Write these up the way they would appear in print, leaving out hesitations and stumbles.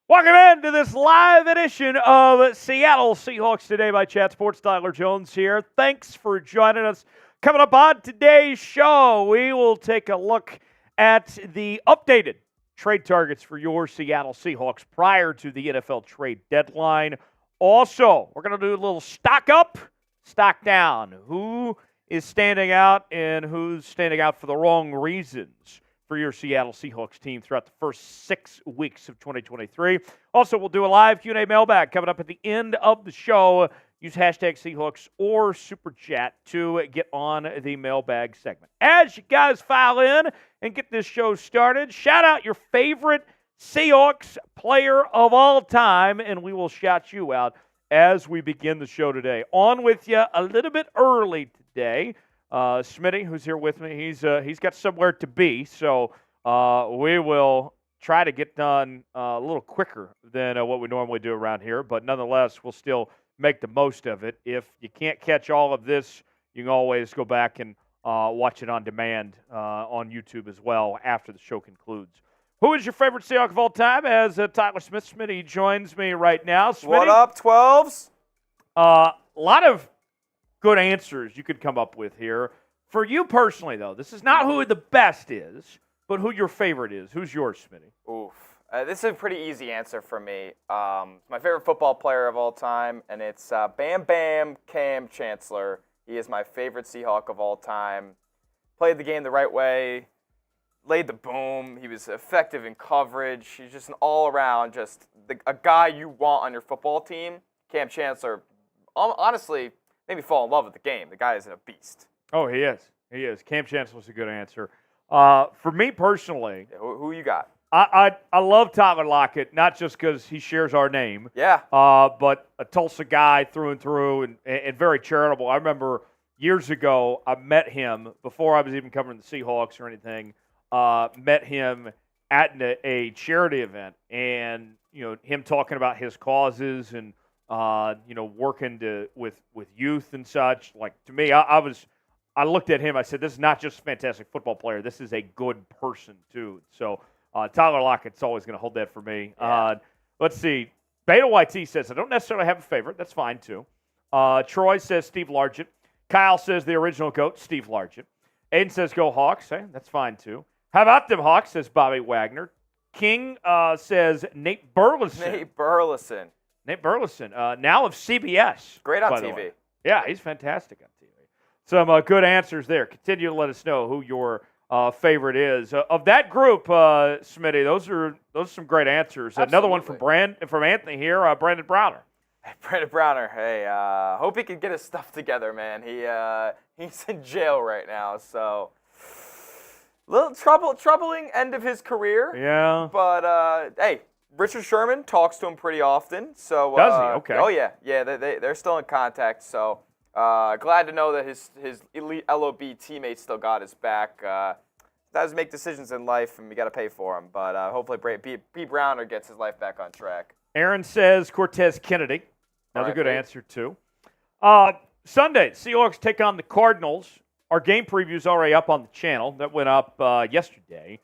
Welcome into this live edition of Seattle Seahawks Today by Chat Sports. Tyler Jones here. Thanks for joining us. Coming up on today's show, we will take a look at the updated trade targets for your Seattle Seahawks prior to the NFL trade deadline. Also, we're going to do a little stock up, stock down. Who is standing out and who's standing out for the wrong reasons for your Seattle Seahawks team throughout the first 6 weeks of 2023. Also, we'll do a live Q&A mailbag coming up at the end of the show. Use hashtag Seahawks or Super Chat to get on the mailbag segment. As you guys file in and get this show started, shout out your favorite Seahawks player of all time, and we will shout you out as we begin the show today. On with you a little bit early today. Smitty, who's here with me, he's got somewhere to be, so we will try to get done a little quicker than what we normally do around here, but nonetheless, we'll still make the most of it. If you can't catch all of this, you can always go back and watch it on demand on YouTube as well after the show concludes. Who is your favorite Seahawk of all time? As Tyler Smithy joins me right now. Smitty, what up, 12s? A lot of good answers you could come up with here. For you personally, though, this is not who the best is, but who your favorite is. Who's yours, Smitty? Oof. This is a pretty easy answer for me. My favorite football player of all time, and it's Bam Bam Cam Chancellor. He is my favorite Seahawk of all time. Played the game the right way, laid the boom. He was effective in coverage. He's just an all-around, a guy you want on your football team. Cam Chancellor, honestly, made me fall in love with the game. The guy is a beast. Oh, he is. He is. Cam Chancellor's a good answer. For me personally, who you got? I love Tyler Lockett, not just because he shares our name. Yeah. But a Tulsa guy through and through, and very charitable. I remember years ago, I met him before I was even covering the Seahawks or anything. Met him at a charity event, and him talking about his causes and working with youth and such. Like, to me, I looked at him. I said, "This is not just a fantastic football player. This is a good person too." So Tyler Lockett's always going to hold that for me. Yeah. Let's see. Beta YT says, "I don't necessarily have a favorite. That's fine too." Troy says Steve Largent. Kyle says the original GOAT, Steve Largent. Aiden says go Hawks. Hey, that's fine too. How about them Hawks? Says Bobby Wagner. King says Nate Burleson. Nate Burleson, now of CBS. Great on TV. Yeah, he's fantastic on TV. Some good answers there. Continue to let us know who your favorite is. Of that group, Smitty, those are some great answers. Absolutely. Another one from Anthony here, Brandon Browner. Hey, Brandon Browner, hey, hope he can get his stuff together, man. He's in jail right now, so little troubling end of his career. Yeah. But, hey, Richard Sherman talks to him pretty often. So does he? Okay. Oh, yeah. Yeah, they're still in contact. So glad to know that his elite LOB teammates still got his back. Does make decisions in life, and we got to pay for them. But hopefully B. Browner gets his life back on track. Aaron says Cortez Kennedy. Another good answer, too. Sunday, Seahawks take on the Cardinals. Our game preview is already up on the channel. That went up yesterday.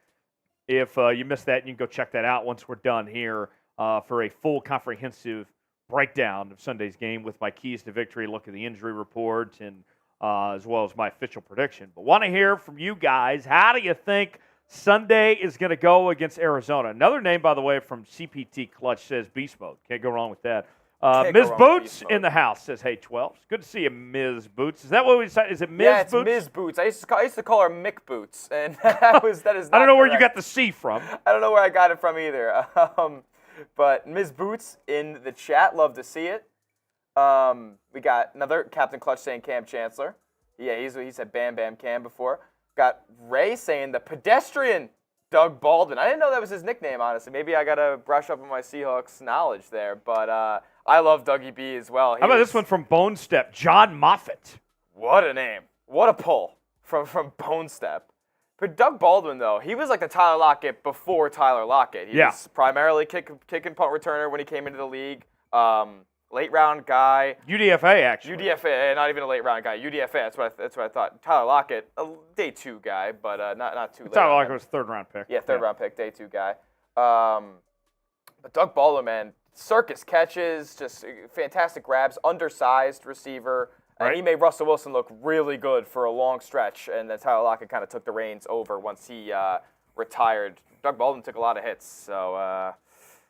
If you missed that, you can go check that out once we're done here for a full comprehensive breakdown of Sunday's game with my keys to victory, look at the injury report, and as well as my official prediction. But want to hear from you guys. How do you think Sunday is going to go against Arizona? Another name, by the way, from CPT Clutch says Beast Mode. Can't go wrong with that. Ms. Boots in the house says, "Hey, 12. Good to see you, Ms. Boots." Is that what we said? Is it Ms. Yeah, it's Boots? Ms. Boots. I used to call her Mick Boots, and that is not I don't know where you correct. got the C from. I don't know where I got it from either. But Ms. Boots in the chat, love to see it. We got another Captain Clutch saying Cam Chancellor. Yeah, he said Bam Bam Cam before. Got Ray saying the pedestrian Doug Baldwin. I didn't know that was his nickname, honestly. Maybe I got to brush up on my Seahawks knowledge there. But I love Dougie B as well. How about this one from Bone Step? John Moffitt. What a name. What a pull from Bone Step. But Doug Baldwin, though, he was like the Tyler Lockett before Tyler Lockett. He was primarily kick and punt returner when he came into the league. Late round guy. UDFA, actually. UDFA, not even a late round guy. UDFA, that's what I thought. Tyler Lockett, a day 2 guy, but not too late. Tyler Lockett was third round pick. Yeah, third round pick, day 2 guy. But Doug Baldwin, man, circus catches, just fantastic grabs, undersized receiver. And he made Russell Wilson look really good for a long stretch, and then Tyler Lockett kind of took the reins over once he retired. Doug Baldwin took a lot of hits, so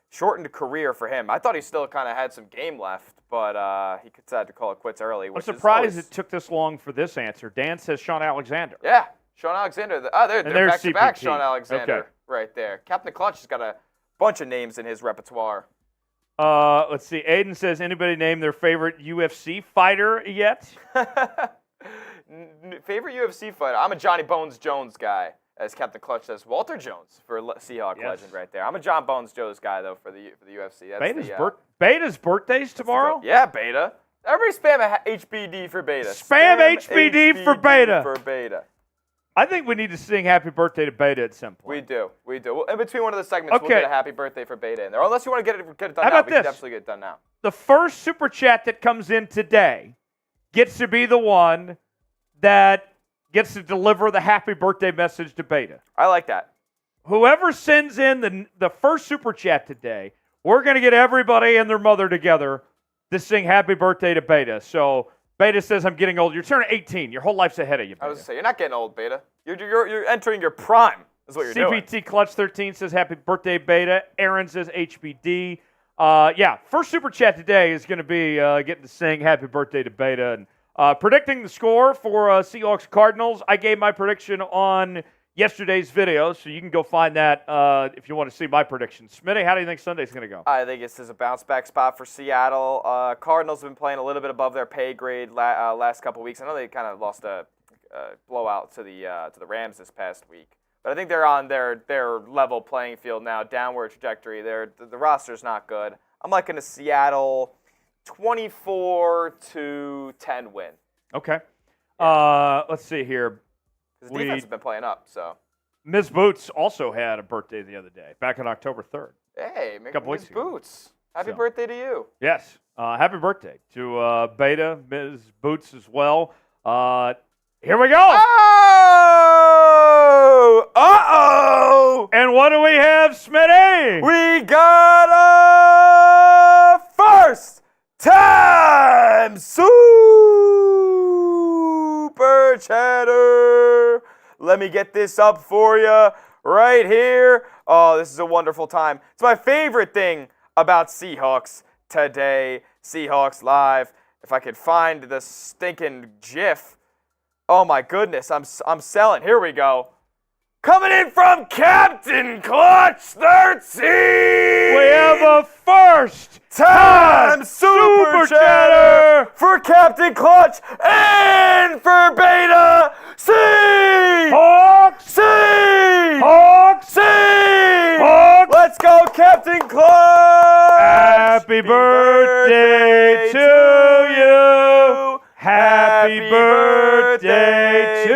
shortened career for him. I thought he still kind of had some game left, but he decided to call it quits early. I'm surprised it took this long for this answer. Dan says Sean Alexander. Yeah, Sean Alexander. They're back-to-back Sean Alexander right there. Captain Clutch has got a bunch of names in his repertoire. Let's see. Aiden says, anybody name their favorite UFC fighter yet? Favorite UFC fighter? I'm a Johnny Bones Jones guy, as Captain Clutch says. Walter Jones for Seahawk legend right there. I'm a John Bones Jones guy, though, for the UFC. That's Beta's birthday's tomorrow? Yeah, Beta. Everybody spam HBD for Beta. Spam HBD for Beta. For Beta. I think we need to sing happy birthday to Beta at some point. We do. Well, in between one of the segments, we'll get a happy birthday for Beta in there. Unless you want to get it done How now. about We this? can absolutely get it done now. The first super chat that comes in today gets to be the one that gets to deliver the happy birthday message to Beta. I like that. Whoever sends in the first super chat today, we're going to get everybody and their mother together to sing happy birthday to Beta. So Beta says, I'm getting old. You're turning 18. Your whole life's ahead of you, Beta. I was going to say, you're not getting old, Beta. You're entering your prime. That's what you're doing. CPT Clutch 13 says, happy birthday, Beta. Aaron says, HBD. First super chat today is going to be getting to sing happy birthday to Beta. And predicting the score for Seahawks Cardinals, I gave my prediction on yesterday's video, so you can go find that if you want to see my prediction. Smitty, how do you think Sunday's going to go? I think this is a bounce-back spot for Seattle. Cardinals have been playing a little bit above their pay grade last couple weeks. I know they kind of lost a blowout to the Rams this past week. But I think they're on their level playing field now, downward trajectory. The roster's not good. I'm liking a Seattle 24-10 win. Okay. Let's see here. His defense has been playing up, so. Ms. Boots also had a birthday the other day, back on October 3rd. Hey, a couple weeks ago. Boots. Happy birthday to you. Yes. Happy birthday to Beta, Ms. Boots as well. Here we go. Oh! Uh-oh! And what do we have, Smitty? We got a first-time Super Chatter. Let me get this up for you right here. Oh, this is a wonderful time. It's my favorite thing about Seahawks today. Seahawks Live. If I could find the stinking GIF. Oh my goodness, I'm selling. Here we go. Coming in from Captain Clutch 13. We have a first-time Super Chatter for Captain Clutch and for Beta. Hawks! Hawks! Hawks! Let's go, Captain Clutch! Happy birthday to you! Happy birthday to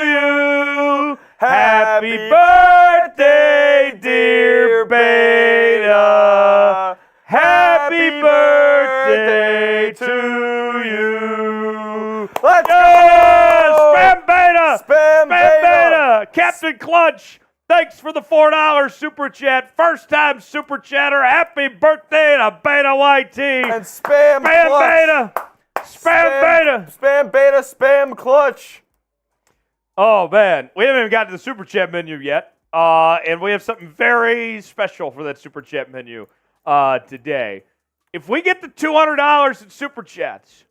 you! Happy birthday, dear Beta! Happy birthday to you! Let's go! Spam Beta! Spam Beta! Captain Clutch, thanks for the $4 super chat. First time super chatter. Happy birthday to Beta YT. And spam Clutch. Beta! Spam Beta! Spam Beta, spam Clutch! Oh, man. We haven't even gotten to the super chat menu yet. And we have something very special for that super chat menu today. If we get the $200 in Super Chats,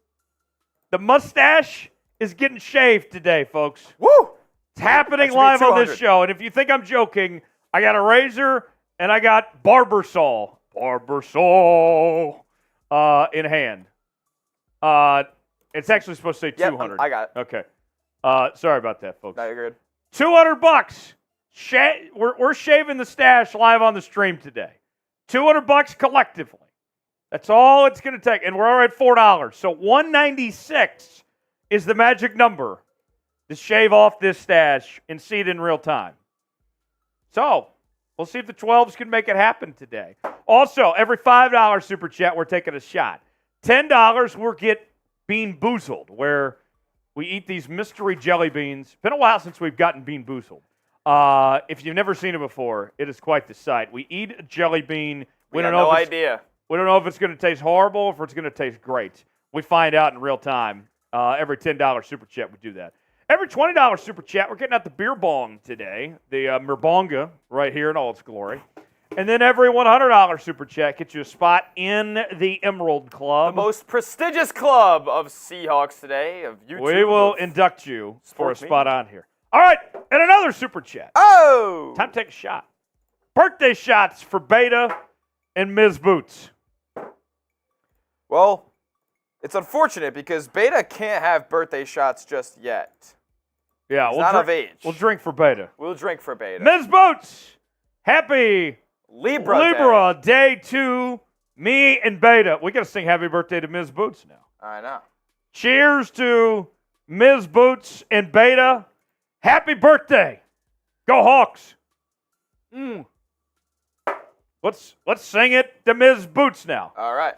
the mustache is getting shaved today, folks. Woo! It's happening That should be live on this 200. show. And if you think I'm joking, I got a razor and I got Barbasol in hand. It's actually supposed to say 200. Yep, I got it. Okay. Sorry about that, folks. No, you're good. $200. We're shaving the stash live on the stream today. $200 collectively. That's all it's going to take. And we're already at $4. So $196 is the magic number to shave off this stash and see it in real time. So we'll see if the 12s can make it happen today. Also, every $5 Super Chat, we're taking a shot. $10, we'll get Bean Boozled, where we eat these mystery jelly beans. It's been a while since we've gotten Bean Boozled. If you've never seen it before, it is quite the sight. We eat a jelly bean. We have no idea. We don't know if it's going to taste horrible or if it's going to taste great. We find out in real time. Every $10 Super Chat, we do that. Every $20 Super Chat, we're getting out the beer bong today. The Merbonga right here in all its glory. And then every $100 Super Chat gets you a spot in the Emerald Club. The most prestigious club of Seahawks today, of YouTube. We will induct you for a spot on here. All right, and another Super Chat. Oh! Time to take a shot. Birthday shots for Beta and Ms. Boots. Well, it's unfortunate because Beta can't have birthday shots just yet. Yeah, He's not of age. We'll drink for Beta. We'll drink for Beta. Ms. Boots, happy Libra Day to me and Beta. We got to sing happy birthday to Ms. Boots now. I know. Cheers to Ms. Boots and Beta. Happy birthday. Go Hawks. Let's sing it to Ms. Boots now. All right.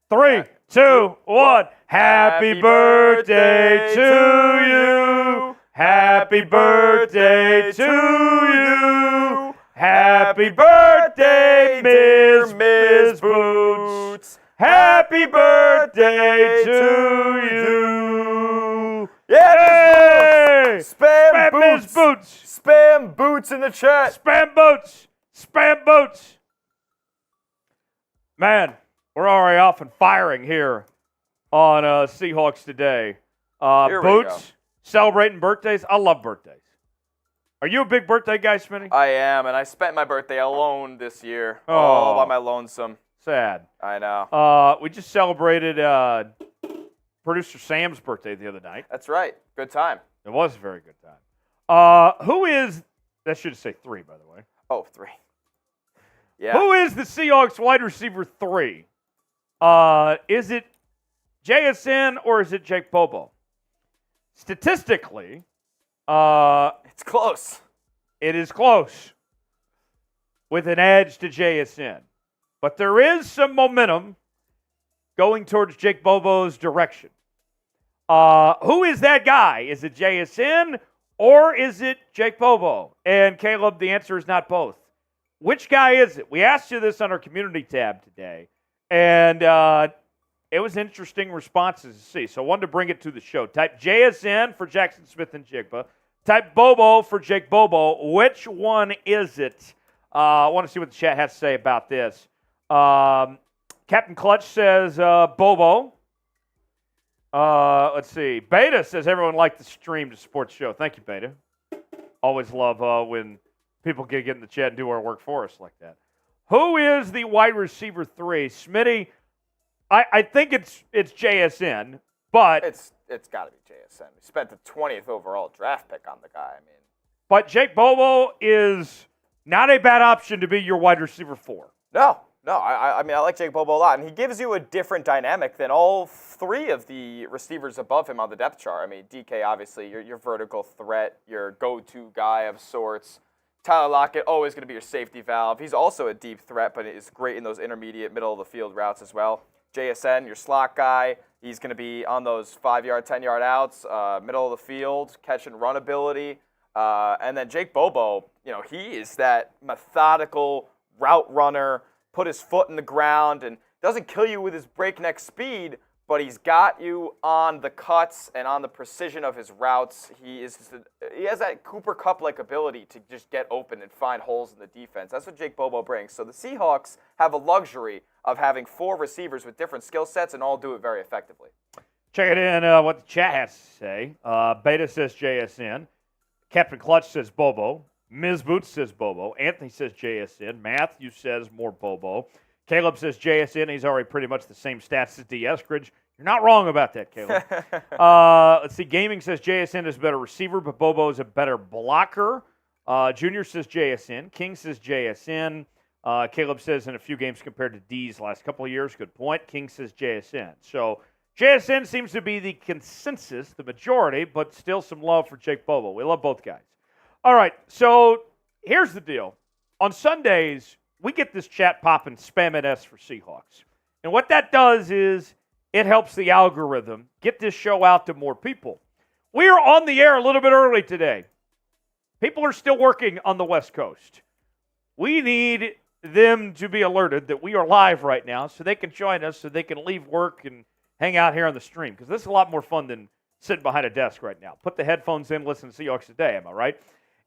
3, 2, 1. Happy birthday to you. Happy birthday to you. Happy birthday, Ms. Boots. Happy birthday to you. Yeah, Hey! Spam Boots. Ms. Boots. Spam Boots in the chat. Spam Boots. Spam Boots. Man, we're already off and firing here on Seahawks Today. Here we Boots, go. celebrating birthdays. I love birthdays. Are you a big birthday guy, Smitty? I am, and I spent my birthday alone this year. Oh. All by my lonesome. Sad. I know. We just celebrated producer Sam's birthday the other night. That's right. Good time. It was a very good time. Who is, that should say 3, by the way. Oh, 3. Yeah. Who is the Seahawks wide receiver 3? Is it JSN or is it Jake Bobo? Statistically, It's close. it is close with an edge to JSN. But there is some momentum going towards Jake Bobo's direction. Who is that guy? Is it JSN or is it Jake Bobo? And Caleb, the answer is not both. Which guy is it? We asked you this on our community tab today, and it was interesting responses to see. So I wanted to bring it to the show. Type JSN for Jaxon Smith-Njigba. Type Bobo for Jake Bobo. Which one is it? I want to see what the chat has to say about this. Captain Clutch says Bobo. Let's see. Beta says everyone liked the stream to support the show. Thank you, Beta. Always love when people get in the chat and do our work for us like that. Who is the wide receiver 3? Smitty, I think it's JSN, but It's got to be JSN. We spent the 20th overall draft pick on the guy. I mean, but Jake Bobo is not a bad option to be your wide receiver 4. no. I mean, I like Jake Bobo a lot, and he gives you a different dynamic than all 3 of the receivers above him on the depth chart. I mean, DK, obviously, your vertical threat, your go-to guy of sorts. Tyler Lockett, always going to be your safety valve. He's also a deep threat, but is great in those intermediate, middle-of-the-field routes as well. JSN, your slot guy. He's going to be on those 5-yard, 10-yard outs, middle of the field, catch and run ability. And then Jake Bobo, he is that methodical route runner, put his foot in the ground, and doesn't kill you with his breakneck speed, but he's got you on the cuts and on the precision of his routes. He has that Cooper Kupp-like ability to just get open and find holes in the defense. That's what Jake Bobo brings. So the Seahawks have a luxury of having 4 receivers with different skill sets and all do it very effectively. Check it in what the chat has to say. Beta says JSN. Captain Clutch says Bobo. Ms. Boots says Bobo. Anthony says JSN. Matthew says more Bobo. Caleb says JSN. He's already pretty much the same stats as D. Eskridge. You're not wrong about that, Caleb. Let's see. Gaming says JSN is a better receiver, but Bobo is a better blocker. Junior says JSN. King says JSN. Caleb says in a few games compared to D's last couple of years. Good point. King says JSN. So JSN seems to be the consensus, the majority, but still some love for Jake Bobo. We love both guys. All right, so here's the deal. On Sundays, we get this chat popping, spam at S for Seahawks. And what that does is it helps the algorithm get this show out to more people. We are on the air a little bit early today. People are still working on the West Coast. We need them to be alerted that we are live right now so they can join us, so they can leave work and hang out here on the stream, because this is a lot more fun than sitting behind a desk right now. Put the headphones in, listen to Seahawks Today, am I right?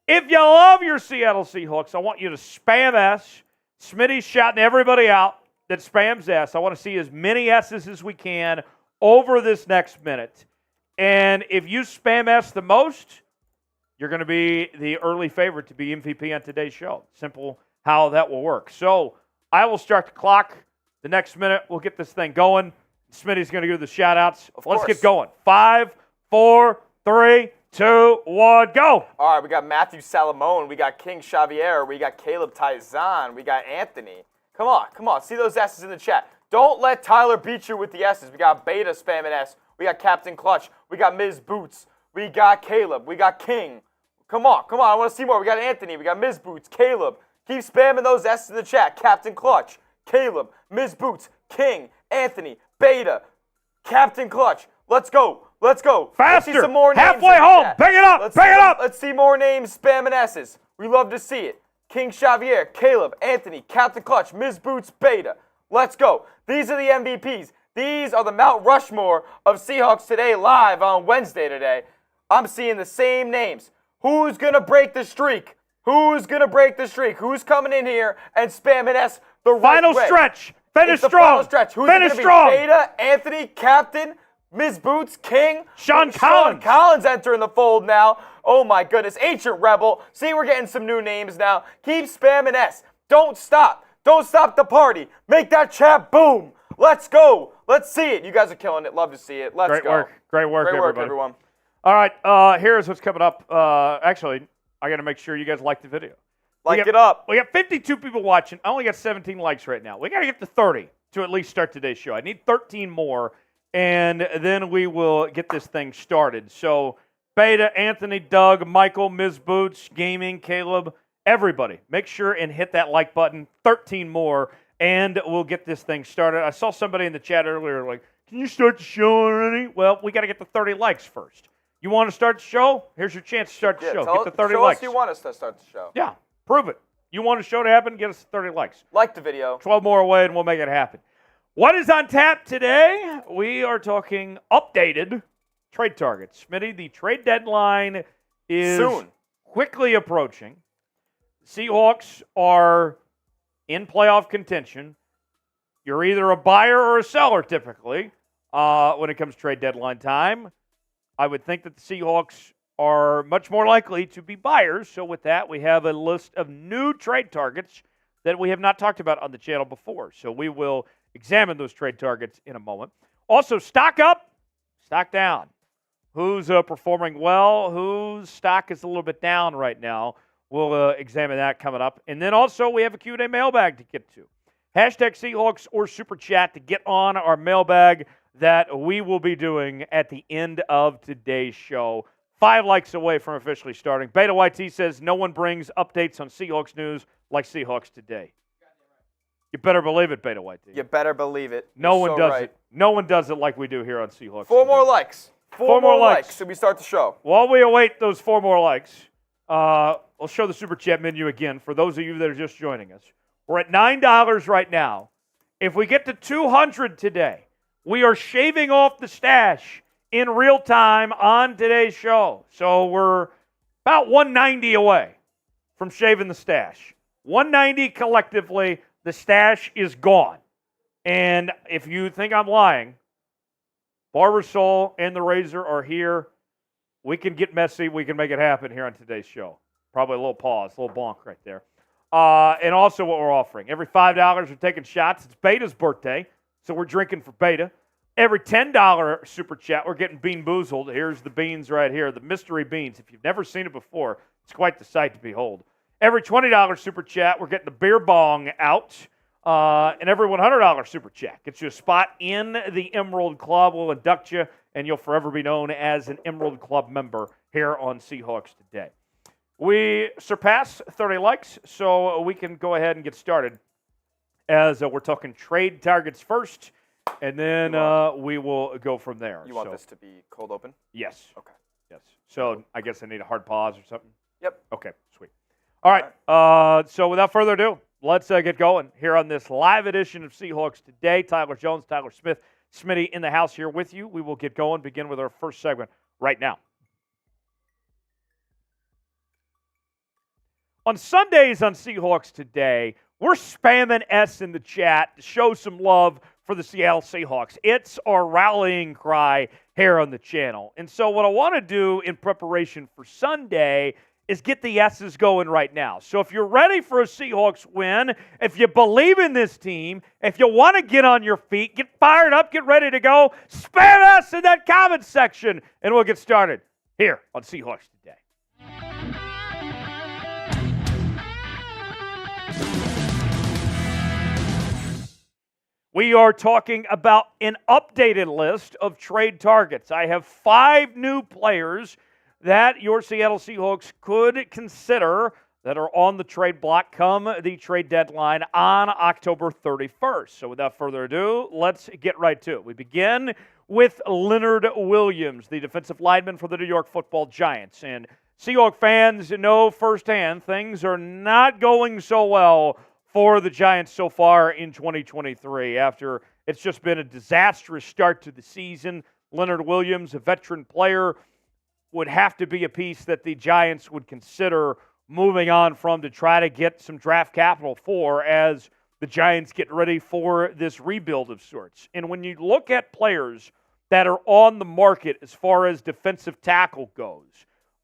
If you love your Seattle Seahawks, I want you to spam S. Smitty's shouting everybody out that spams S. I want to see as many S's as we can over this next minute. And if you spam S the most, you're going to be the early favorite to be MVP on today's show. Simple how that will work. So I will start the clock. The next minute, we'll get this thing going. Smitty's going to give the shout-outs. Let's get going. 5, 4, 3, 2, 1, go. All right, we got Matthew Salamone. We got King Xavier. We got Caleb Tyzan. We got Anthony. Come on. See those S's in the chat. Don't let Tyler beat you with the S's. We got Beta spamming S. We got Captain Clutch. We got Ms. Boots. We got Caleb. We got King. Come on. I want to see more. We got Anthony. We got Ms. Boots. Caleb. Keep spamming those S's in the chat. Captain Clutch. Caleb. Ms. Boots. King. Anthony. Beta. Captain Clutch. Let's go. Faster. Let's see some more names. Halfway home. Pick it up. Let's see more names spamming S's. We love to see it. King Xavier, Caleb, Anthony, Captain Clutch, Ms. Boots, Beta. Let's go. These are the MVPs. These are the Mount Rushmore of Seahawks Today live on Wednesday today. I'm seeing the same names. Who's going to break the streak? Who's coming in here and spamming S the right Final way? stretch. Finish It's the strong. final stretch. Who's Finish it gonna strong. be? Beta, Anthony, Captain, Ms. Boots, King. Sean Collins. Sean Collins entering the fold now. Oh my goodness. Ancient Rebel. See, we're getting some new names now. Keep spamming S. Don't stop. Don't stop the party. Make that chat boom. Let's go. Let's see it. You guys are killing it. Love to see it. Let's go. Great work, everybody. Everyone. All right, here's what's coming up. Actually, I got to make sure you guys like the video. Like it up. We got 52 people watching. I only got 17 likes right now. We got to get to 30 to at least start today's show. I need 13 more, and then we will get this thing started. So, Beta, Anthony, Doug, Michael, Ms. Boots, Gaming, Caleb, everybody, make sure and hit that like button. 13 more, and we'll get this thing started. I saw somebody in the chat earlier like, can you start the show already? Well, we got to get to 30 likes first. You want to start the show? Here's your chance to start the show. Get to 30 likes. Show us you want us to start the show. Yeah, prove it. You want a show to happen? Get us to 30 likes. Like the video. 12 more away, and we'll make it happen. What is on tap today? We are talking updated trade targets. Smitty, the trade deadline is soon, quickly approaching. Seahawks are in playoff contention. You're either a buyer or a seller, typically, when it comes to trade deadline time. I would think that the Seahawks are much more likely to be buyers. So with that, we have a list of new trade targets that we have not talked about on the channel before. So we will examine those trade targets in a moment. Also, stock up, stock down. Who's performing well? Whose stock is a little bit down right now? We'll examine that coming up. And then also we have a Q&A mailbag to get to. Hashtag Seahawks or Super Chat to get on our mailbag that we will be doing at the end of today's show. 5 likes away from officially starting. Beta YT says no one brings updates on Seahawks news like Seahawks Today. You better believe it, Beta YT. You better believe it. No one does it. No one does it like we do here on Seahawks. 4 more likes. 4 more likes. So we start the show. While we await those 4 more likes, I'll show the Super Chat menu again for those of you that are just joining us. We're at $9 right now. If we get to 200 today, we are shaving off the stash in real time on today's show. So we're about 190 away from shaving the stash. 190 collectively, the stash is gone. And if you think I'm lying, Barbasol and the Razor are here. We can get messy. We can make it happen here on today's show. Probably a little pause, a little bonk right there. And also what we're offering. Every $5 we're taking shots. It's Beta's birthday, so we're drinking for Beta. Every $10 super chat, we're getting Bean Boozled. Here's the beans right here, the mystery beans. If you've never seen it before, it's quite the sight to behold. Every $20 super chat, we're getting the beer bong out. And every $100 super chat gets you a spot in the Emerald Club. We'll induct you, and you'll forever be known as an Emerald Club member here on Seahawks Today. We surpassed 30 likes, so we can go ahead and get started as we're talking trade targets first, and then we will go from there. You want this to be cold open? Yes. Okay. Yes. So I guess I need a hard pause or something? Yep. Okay, sweet. All right. So without further ado, let's get going here on this live edition of Seahawks Today. Tyler Jones, Tyler Smith, Smitty in the house here with you. We will get going, begin with our first segment right now. On Sundays on Seahawks Today, we're spamming S in the chat to show some love for the Seattle Seahawks. It's our rallying cry here on the channel. And so what I want to do in preparation for Sunday is get the S's going right now. So if you're ready for a Seahawks win, if you believe in this team, if you want to get on your feet, get fired up, get ready to go, spam us in that comment section, and we'll get started here on Seahawks Today. We are talking about an updated list of trade targets. I have 5 new players that your Seattle Seahawks could consider that are on the trade block come the trade deadline on October 31st. So without further ado, let's get right to it. We begin with Leonard Williams, the defensive lineman for the New York Football Giants. And Seahawks fans know firsthand things are not going so well for the Giants so far in 2023. After it's just been a disastrous start to the season, Leonard Williams, a veteran player, would have to be a piece that the Giants would consider moving on from to try to get some draft capital for as the Giants get ready for this rebuild of sorts. And when you look at players that are on the market as far as defensive tackle goes,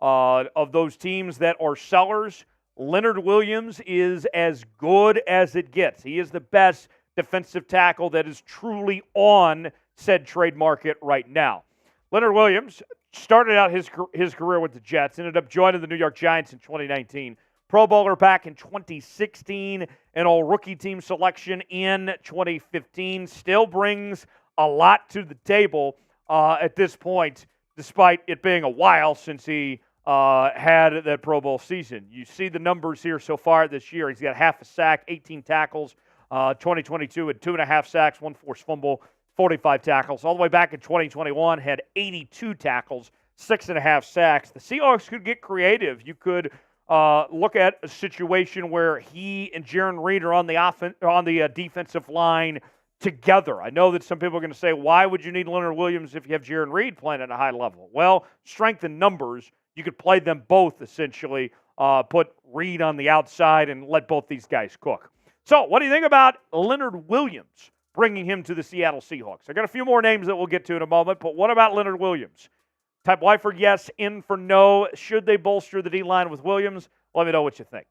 of those teams that are sellers, Leonard Williams is as good as it gets. He is the best defensive tackle that is truly on said trade market right now. Leonard Williams started out his career with the Jets, ended up joining the New York Giants in 2019. Pro Bowler back in 2016, an all-rookie team selection in 2015. Still brings a lot to the table at this point, despite it being a while since he had that Pro Bowl season. You see the numbers here so far this year. He's got half a sack, 18 tackles. 2022 had 2.5 sacks, 1 forced fumble, 45 tackles. All the way back in 2021, had 82 tackles, 6.5 sacks. The Seahawks could get creative. You could look at a situation where he and Jarran Reed are on the defensive line together. I know that some people are going to say, why would you need Leonard Williams if you have Jarran Reed playing at a high level? Well, strength in numbers. You could play them both, essentially, put Reed on the outside and let both these guys cook. So what do you think about Leonard Williams, bringing him to the Seattle Seahawks? I got a few more names that we'll get to in a moment, but what about Leonard Williams? Type Y for yes, in for no. Should they bolster the D-line with Williams? Let me know what you think.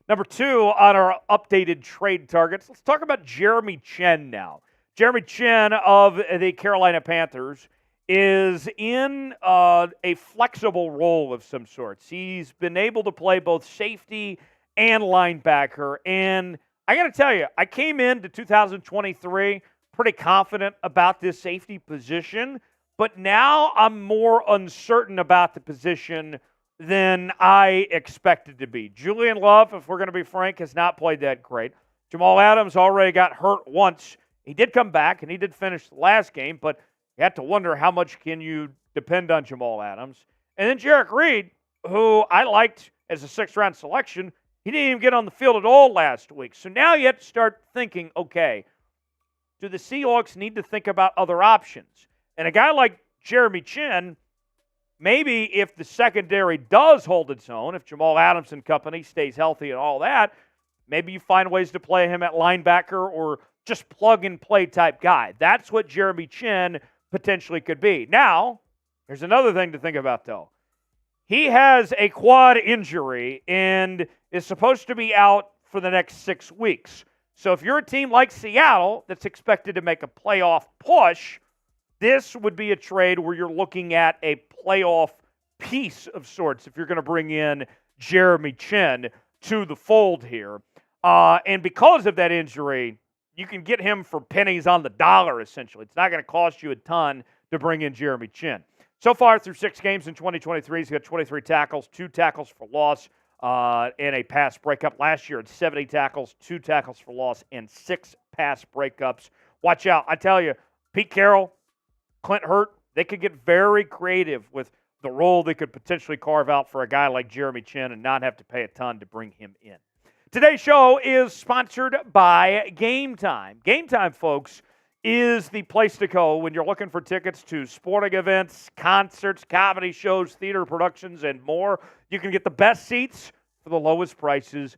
Number 2 on our updated trade targets, let's talk about Jeremy Chinn now. Jeremy Chinn of the Carolina Panthers is in a flexible role of some sorts. He's been able to play both safety and linebacker. And I got to tell you, I came into 2023 pretty confident about this safety position, but now I'm more uncertain about the position than I expected to be. Julian Love, if we're going to be frank, has not played that great. Jamal Adams already got hurt once. He did come back, and he did finish the last game, but you have to wonder how much can you depend on Jamal Adams. And then Jarran Reed, who I liked as a 6th-round selection, he didn't even get on the field at all last week. So now you have to start thinking, okay, do the Seahawks need to think about other options? And a guy like Jeremy Chinn, maybe if the secondary does hold its own, if Jamal Adams and company stays healthy and all that, Maybe you find ways to play him at linebacker or just plug-and-play type guy. That's what Jeremy Chinn potentially could be. Now, there's another thing to think about, though. He has a quad injury and is supposed to be out for the next 6 weeks. So if you're a team like Seattle that's expected to make a playoff push, this would be a trade where you're looking at a playoff piece of sorts if you're going to bring in Jeremy Chinn to the fold here. And because of that injury, you can get him for pennies on the dollar, essentially. It's not going to cost you a ton to bring in Jeremy Chinn. So far, through 6 games in 2023, he's got 23 tackles, 2 tackles for loss, and a pass breakup. Last year, it's 70 tackles, 2 tackles for loss, and 6 pass breakups. Watch out. I tell you, Pete Carroll, Clint Hurt, they could get very creative with the role they could potentially carve out for a guy like Jeremy Chinn and not have to pay a ton to bring him in. Today's show is sponsored by Game Time. Game Time, folks, is the place to go when you're looking for tickets to sporting events, concerts, comedy shows, theater productions, and more. You can get the best seats for the lowest prices,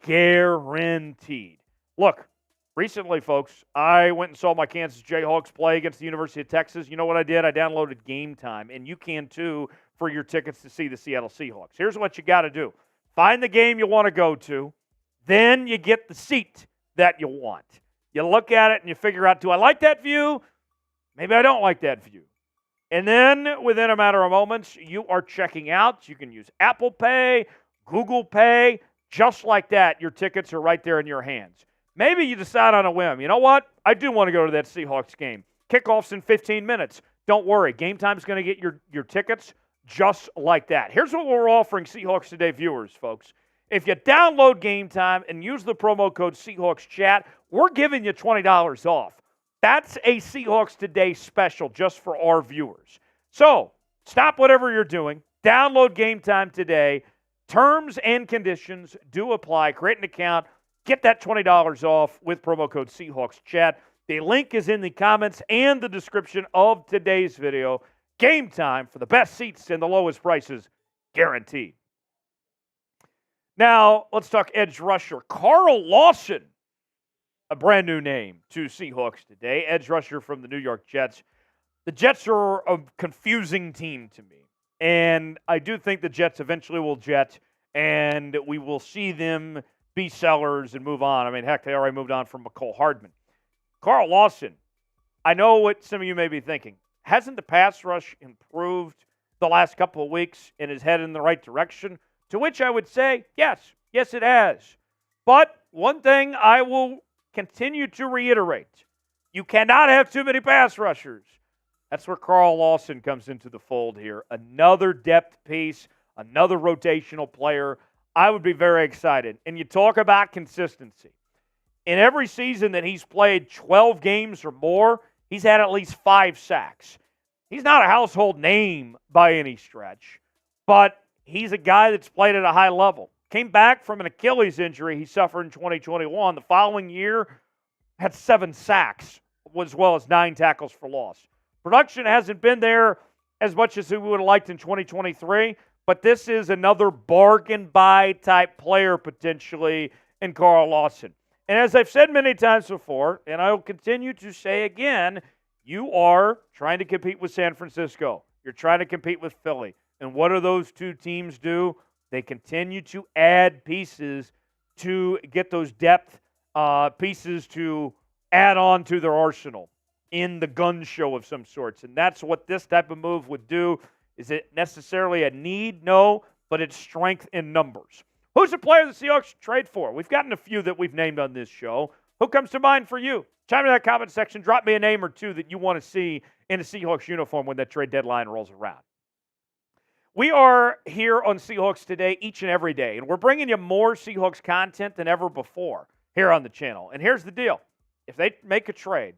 guaranteed. Look, recently, folks, I went and saw my Kansas Jayhawks play against the University of Texas. You know what I did? I downloaded Game Time, and you can too for your tickets to see the Seattle Seahawks. Here's what you got to do. Find the game you want to go to. Then you get the seat that you want. You look at it and you figure out, do I like that view? Maybe I don't like that view. And then within a matter of moments, you are checking out. You can use Apple Pay, Google Pay, just like that. Your tickets are right there in your hands. Maybe you decide on a whim. You know what? I do want to go to that Seahawks game. Kickoff's in 15 minutes. Don't worry. Game Time's going to get your tickets just like that. Here's what we're offering Seahawks Today viewers, folks. If you download Game Time and use the promo code SeahawksChat, we're giving you $20 off. That's a Seahawks Today special just for our viewers. So stop whatever you're doing. Download Game Time today. Terms and conditions do apply. Create an account. Get that $20 off with promo code SeahawksChat. The link is in the comments and the description of today's video. Game Time for the best seats and the lowest prices, guaranteed. Now, let's talk edge rusher. Carl Lawson, a brand new name to Seahawks today. Edge rusher from the New York Jets. The Jets are a confusing team to me. And I do think the Jets eventually will jet, and we will see them be sellers and move on. I mean, heck, they already moved on from McCole Hardman. Carl Lawson, I know what some of you may be thinking. Hasn't the pass rush improved the last couple of weeks and is headed in the right direction? To which I would say, yes, it has. But one thing I will continue to reiterate, you cannot have too many pass rushers. That's where Carl Lawson comes into the fold here. Another depth piece, another rotational player. I would be very excited. And you talk about consistency. In every season that he's played 12 games or more, he's had at least 5 sacks. He's not a household name by any stretch, but he's a guy that's played at a high level. Came back from an Achilles injury he suffered in 2021. The following year, had 7 sacks, as well as 9 tackles for loss. Production hasn't been there as much as we would have liked in 2023, but this is another bargain buy type player potentially in Carl Lawson. And as I've said many times before, and I will continue to say again, you are trying to compete with San Francisco. You're trying to compete with Philly. And what do those two teams do? They continue to add pieces to get those depth pieces to add on to their arsenal in the gun show of some sorts. And that's what this type of move would do. Is it necessarily a need? No, but it's strength in numbers. Who's the player the Seahawks should trade for? We've gotten a few that we've named on this show. Who comes to mind for you? Chime in that comment section. Drop me a name or two that you want to see in a Seahawks uniform when that trade deadline rolls around. We are here on Seahawks Today each and every day, and we're bringing you more Seahawks content than ever before here on the channel. And here's the deal. If they make a trade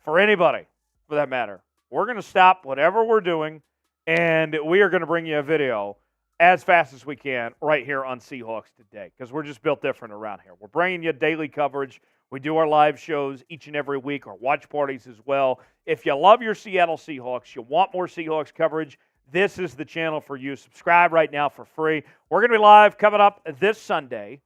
for anybody, for that matter, we're going to stop whatever we're doing, and we are going to bring you a video as fast as we can right here on Seahawks Today, because we're just built different around here. We're bringing you daily coverage. We do our live shows each and every week, our watch parties as well. If you love your Seattle Seahawks, you want more Seahawks coverage, this is the channel for you. Subscribe right now for free. We're going to be live coming up this Sunday,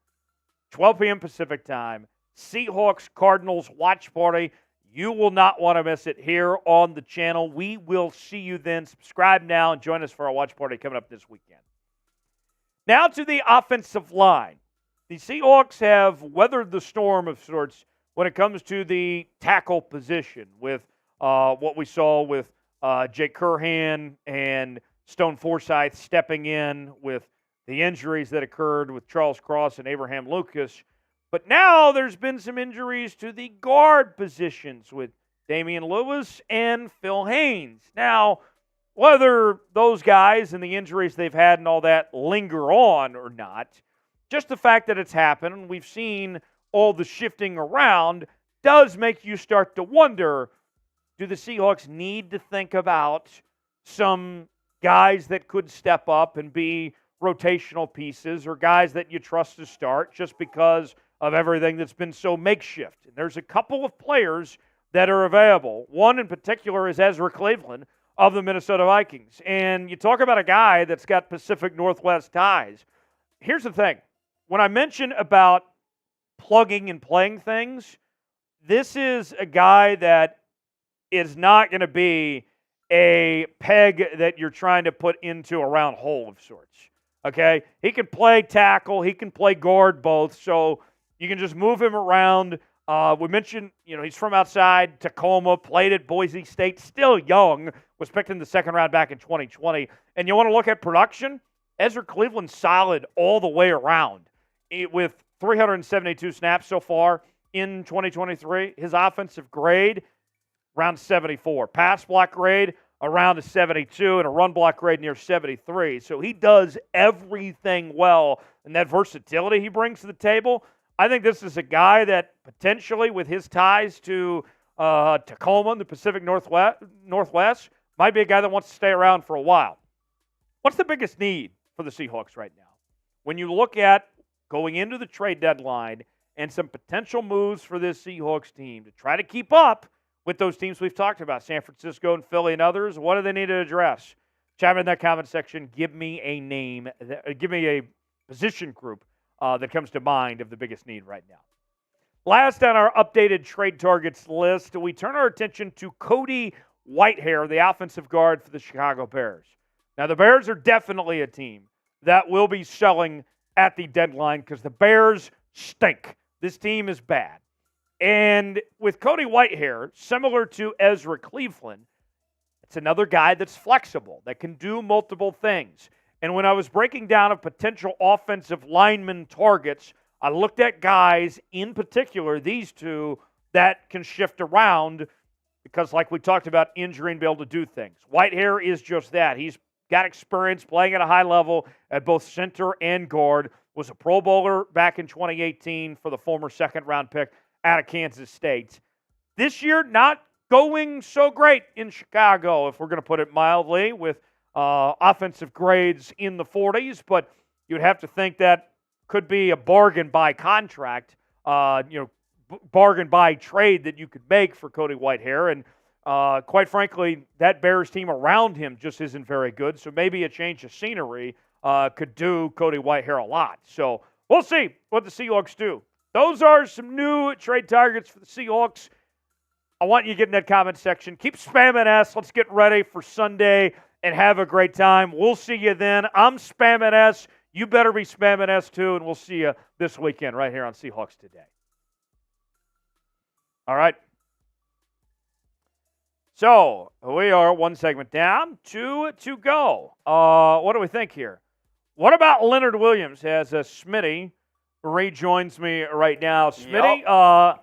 12 p.m. Pacific time, Seahawks Cardinals watch party. You will not want to miss it here on the channel. We will see you then. Subscribe now and join us for our watch party coming up this weekend. Now to the offensive line. The Seahawks have weathered the storm of sorts when it comes to the tackle position with what we saw with Jake Curhan and Stone Forsythe stepping in with the injuries that occurred with Charles Cross and Abraham Lucas. But now there's been some injuries to the guard positions with Damian Lewis and Phil Haynes. Now, whether those guys and the injuries they've had and all that linger on or not, just the fact that it's happened and we've seen all the shifting around does make you start to wonder, do the Seahawks need to think about some guys that could step up and be rotational pieces or guys that you trust to start just because of everything that's been so makeshift? And there's a couple of players that are available. One in particular is Ezra Cleveland of the Minnesota Vikings. And you talk about a guy that's got Pacific Northwest ties. Here's the thing. When I mention about plugging and playing things, this is a guy that is not going to be a peg that you're trying to put into a round hole of sorts. Okay? He can play tackle. He can play guard both. So you can just move him around. We mentioned, he's from outside Tacoma, played at Boise State, still young, was picked in the second round back in 2020. And you want to look at production? Ezra Cleveland's solid all the way around. With 372 snaps so far in 2023, his offensive grade, around 74. Pass block grade, around a 72, and a run block grade near 73. So he does everything well, and that versatility he brings to the table, I think this is a guy that potentially, with his ties to Tacoma and the Pacific Northwest, might be a guy that wants to stay around for a while. What's the biggest need for the Seahawks right now? When you look at going into the trade deadline and some potential moves for this Seahawks team to try to keep up with those teams we've talked about, San Francisco and Philly and others, what do they need to address? Chime in that comment section. Give me a name. Give me a position group that comes to mind of the biggest need right now. Last on our updated trade targets list, we turn our attention to Cody Whitehair, the offensive guard for the Chicago Bears. Now, the Bears are definitely a team that will be selling at the deadline because the Bears stink. This team is bad. And with Cody Whitehair, similar to Ezra Cleveland, it's another guy that's flexible, that can do multiple things. And when I was breaking down of potential offensive lineman targets, I looked at guys, in particular, these two, that can shift around because, like we talked about, injury and be able to do things. Whitehair is just that. He's got experience playing at a high level at both center and guard, was a Pro Bowler back in 2018 for the former second-round pick out of Kansas State. This year, not going so great in Chicago, if we're going to put it mildly, with offensive grades in the 40s, but you'd have to think that could be a bargain by contract, bargain by trade that you could make for Cody Whitehair. And quite frankly, that Bears team around him just isn't very good. So maybe a change of scenery could do Cody Whitehair a lot. So we'll see what the Seahawks do. Those are some new trade targets for the Seahawks. I want you to get in that comment section. Keep spamming us. Let's get ready for Sunday and have a great time. We'll see you then. I'm spamming us. You better be spamming us too, and we'll see you this weekend right here on Seahawks Today. All right. So we are one segment down, 2 to go. What do we think here? What about Leonard Williams as Smitty rejoins me right now? Smitty,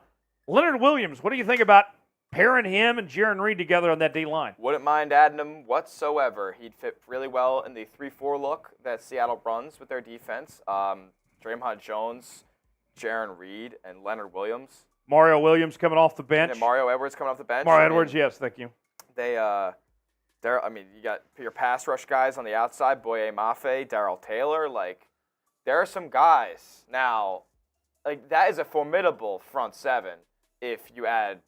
Leonard Williams, what do you think about pairing him and Jarran Reed together on that D-line? Wouldn't mind adding him whatsoever. He'd fit really well in the 3-4 look that Seattle runs with their defense. Dre'Mont Jones, Jarran Reed, and Leonard Williams. Mario Williams coming off the bench. And Mario Edwards coming off the bench. Mario Edwards, yes, thank you. You got your pass rush guys on the outside, Boye Mafe, Darrell Taylor. There are some guys now. That is a formidable front seven if you add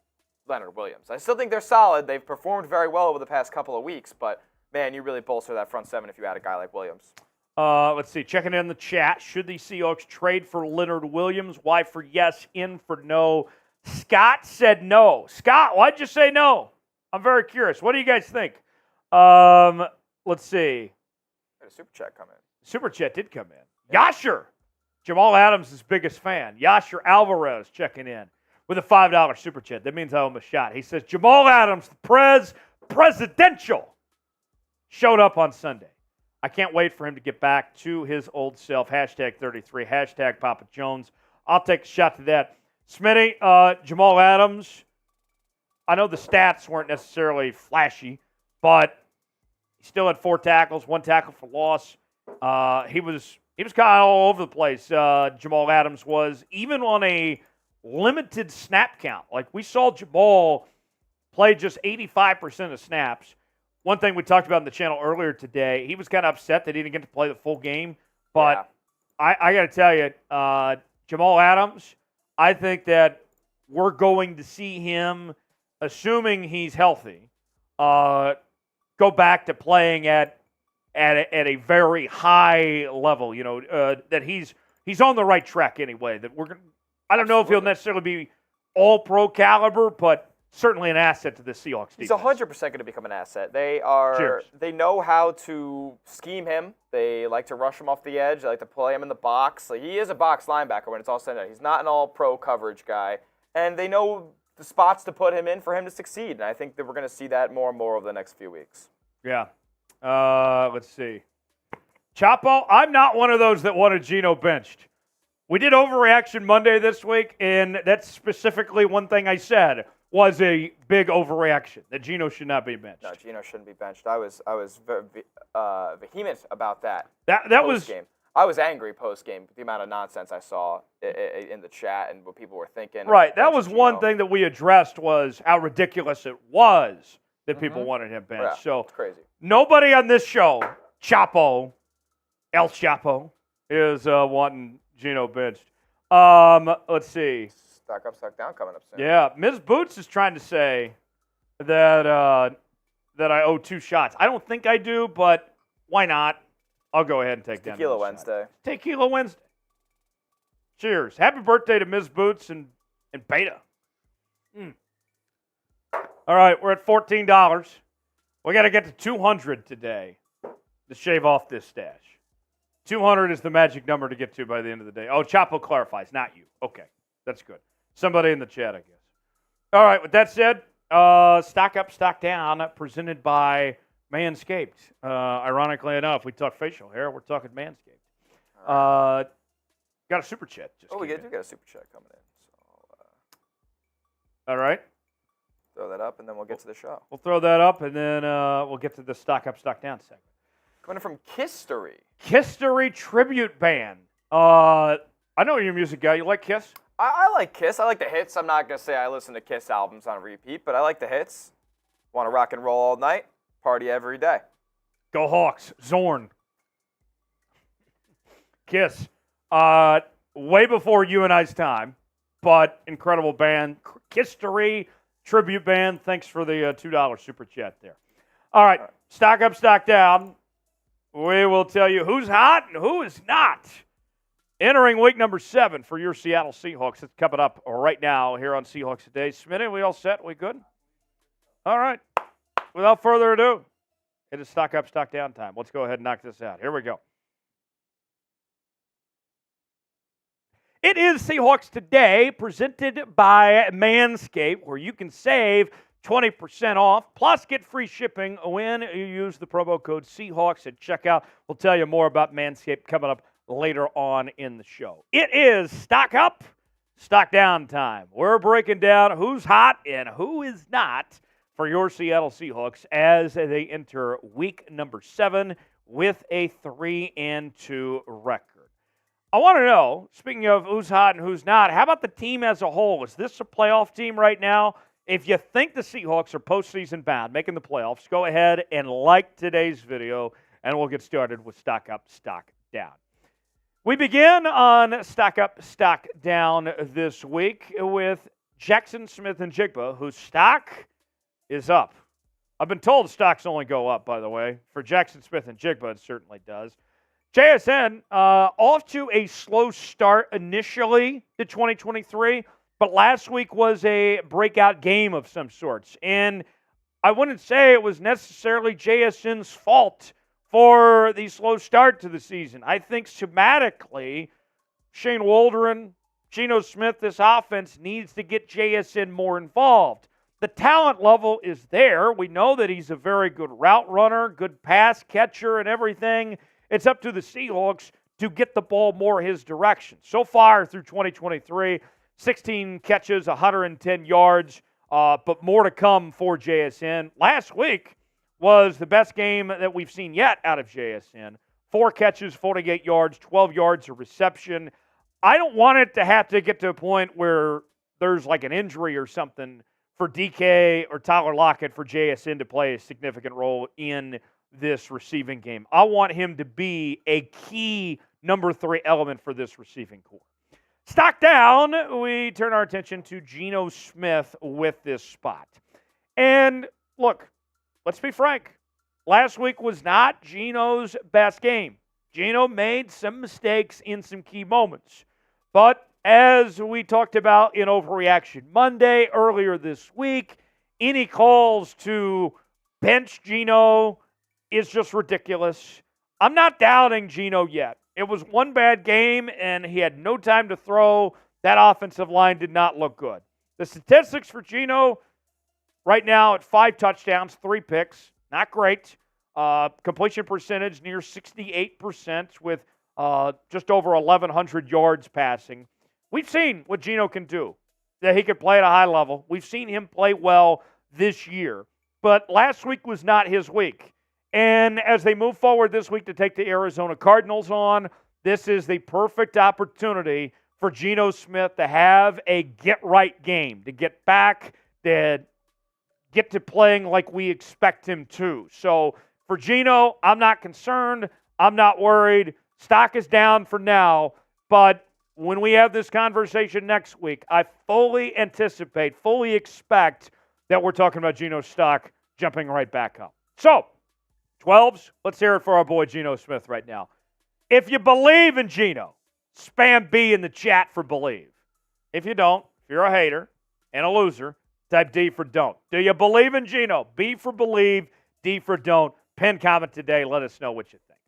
Leonard Williams. I still think they're solid. They've performed very well over the past couple of weeks, but, man, you really bolster that front seven if you add a guy like Williams. Let's see. Checking in the chat. Should the Seahawks trade for Leonard Williams? Y for yes, in for no. Scott said no. Scott, why'd you say no? I'm very curious. What do you guys think? Let's see. Got a super chat coming. Super chat did come in. Yasher, Jamal Adams' biggest fan. Yasher Alvarez checking in with a $5 super chat. That means I owe him a shot. He says, Jamal Adams, the presidential, showed up on Sunday. I can't wait for him to get back to his old self. Hashtag 33. Hashtag Papa Jones. I'll take a shot to that. Smitty, Jamal Adams, I know the stats weren't necessarily flashy, but he still had 4 tackles, 1 tackle for loss. He was kind of all over the place. Jamal Adams was, even on a limited snap count. Like, we saw Jamal play just 85% of snaps. One thing we talked about in the channel earlier today, he was kind of upset that he didn't get to play the full game. But I got to tell you, Jamal Adams, I think that we're going to see him, assuming he's healthy, go back to playing at a very high level. You know, that he's on the right track anyway. That we're gonna, I don't know if he'll necessarily be all pro caliber, but certainly an asset to the Seahawks defense. He's 100% going to become an asset. They know how to scheme him. They like to rush him off the edge. They like to play him in the box. Like, he is a box linebacker when it's all said and done. He's not an all-pro coverage guy. And they know the spots to put him in for him to succeed. And I think that we're going to see that more and more over the next few weeks. Yeah. Let's see. Chapo, I'm not one of those that wanted Gino benched. We did Overreaction Monday this week, and that's specifically one thing I said was a big overreaction, that Geno should not be benched. No, Geno shouldn't be benched. I was very vehement about that. That was game. I was angry post-game, the amount of nonsense I saw in the chat and what people were thinking. Right, that was one thing that we addressed, was how ridiculous it was that people wanted him benched. Yeah, so it's crazy. Nobody on this show, Chapo, El Chapo, is wanting Geno benched. Let's see. Stock up, stock down coming up soon. Yeah, Ms. Boots is trying to say that that I owe 2 shots. I don't think I do, but why not? I'll go ahead and take that. Tequila Wednesday. Tequila Wednesday. Cheers. Happy birthday to Ms. Boots and Beta. All right, we're at $14. We got to get to 200 today to shave off this stash. 200 is the magic number to get to by the end of the day. Oh, Chapo clarifies, not you. Okay, that's good. Somebody in the chat, I guess. All right, with that said, stock up, stock down, presented by Manscaped. Ironically enough, we talk facial hair. We're talking Manscaped. Got a super chat. We do get a super chat coming in. So, all right. Throw that up, and then we'll get to the show. We'll throw that up, and then we'll get to the stock up, stock down segment. Coming in from Kistery. Kistery tribute band. I know you're a music guy. You like Kiss? I like Kiss. I like the hits. I'm not going to say I listen to Kiss albums on repeat, but I like the hits. Want to rock and roll all night, party every day. Go Hawks. Zorn. Kiss. Way before you and I's time, but incredible band. Kistery tribute band. Thanks for the $2 super chat there. All right. Stock up, stock down. We will tell you who's hot and who is not. Entering week number 7 for your Seattle Seahawks. It's coming up right now here on Seahawks Today. Smitty, we all set? We good? All right. Without further ado, it is stock up, stock down time. Let's go ahead and knock this out. Here we go. It is Seahawks Today, presented by Manscaped, where you can save 20% off, plus get free shipping when you use the promo code Seahawks at checkout. We'll tell you more about Manscaped coming up later on in the show. It is stock up, stock down time. We're breaking down who's hot and who is not for your Seattle Seahawks as they enter week number 7 with a 3-2 record. I want to know, speaking of who's hot and who's not, how about the team as a whole? Is this a playoff team right now? If you think the Seahawks are postseason bound, making the playoffs, go ahead and like today's video, and we'll get started with stock up, stock down. We begin on stock up, stock down this week with Jaxon Smith-Njigba, whose stock is up. I've been told stocks only go up, by the way. For Jaxon Smith-Njigba, it certainly does. JSN, off to a slow start initially to 2023, but last week was a breakout game of some sorts. And I wouldn't say it was necessarily JSN's fault for the slow start to the season. I think schematically, Shane Waldron, Geno Smith, this offense needs to get JSN more involved. The talent level is there. We know that he's a very good route runner, good pass catcher and everything. It's up to the Seahawks to get the ball more his direction. So far through 2023, 16 catches, 110 yards, but more to come for JSN. Last week was the best game that we've seen yet out of JSN. 4 catches, 48 yards, 12 yards of reception. I don't want it to have to get to a point where there's like an injury or something for DK or Tyler Lockett for JSN to play a significant role in this receiving game. I want him to be a key number 3 element for this receiving corps. Stock down, we turn our attention to Geno Smith with this spot. And look, let's be frank. Last week was not Geno's best game. Geno made some mistakes in some key moments. But as we talked about in Overreaction Monday earlier this week, any calls to bench Geno is just ridiculous. I'm not doubting Geno yet. It was one bad game, and he had no time to throw. That offensive line did not look good. The statistics for Geno right now at 5 touchdowns, 3 picks, not great. Completion percentage near 68% with just over 1,100 yards passing. We've seen what Geno can do, that he can play at a high level. We've seen him play well this year. But last week was not his week. And as they move forward this week to take the Arizona Cardinals on, this is the perfect opportunity for Geno Smith to have a get-right game, to get back, to get to playing like we expect him to. So for Geno, I'm not concerned. I'm not worried. Stock is down for now. But when we have this conversation next week, I fully anticipate, fully expect that we're talking about Geno's stock jumping right back up. So, 12s, let's hear it for our boy Geno Smith right now. If you believe in Geno, spam B in the chat for believe. If you don't, if you're a hater and a loser, type D for don't. Do you believe in Geno? B for believe, D for don't. Pin comment today. Let us know what you think.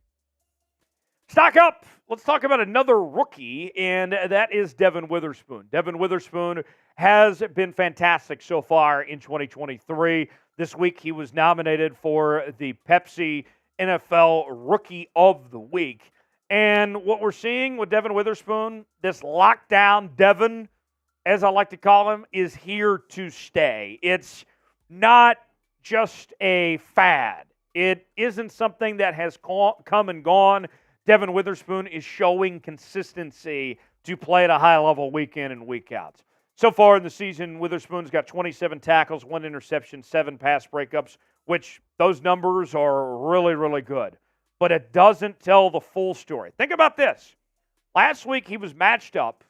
Stock up. Let's talk about another rookie, and that is Devon Witherspoon. Devon Witherspoon has been fantastic so far in 2023. This week he was nominated for the Pepsi NFL Rookie of the Week. And what we're seeing with Devon Witherspoon, this lockdown Devon, as I like to call him, is here to stay. It's not just a fad. It isn't something that has come and gone. Devon Witherspoon is showing consistency to play at a high level week in and week out. So far in the season, Witherspoon's got 27 tackles, 1 interception, 7 pass breakups, which those numbers are really, really good. But it doesn't tell the full story. Think about this. Last week, he was matched up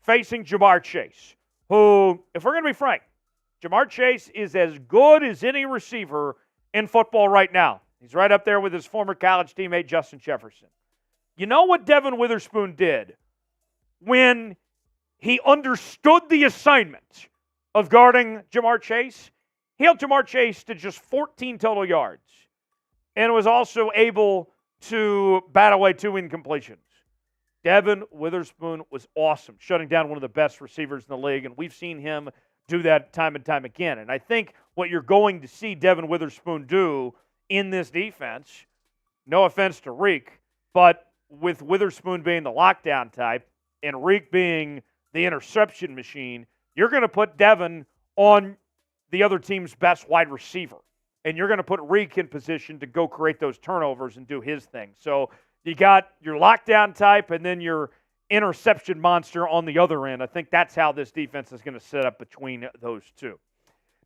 facing Ja'Marr Chase, who, if we're going to be frank, Ja'Marr Chase is as good as any receiver in football right now. He's right up there with his former college teammate, Justin Jefferson. You know what Devon Witherspoon did when he understood the assignment of guarding Ja'Marr Chase? He held Ja'Marr Chase to just 14 total yards and was also able to bat away 2 incompletions. Devon Witherspoon was awesome, shutting down one of the best receivers in the league, and we've seen him do that time and time again. And I think what you're going to see Devon Witherspoon do in this defense, no offense to Reek, but with Witherspoon being the lockdown type and Reek being the interception machine, you're going to put Devon on the other team's best wide receiver. And you're going to put Reek in position to go create those turnovers and do his thing. So you got your lockdown type and then your interception monster on the other end. I think that's how this defense is going to set up between those two.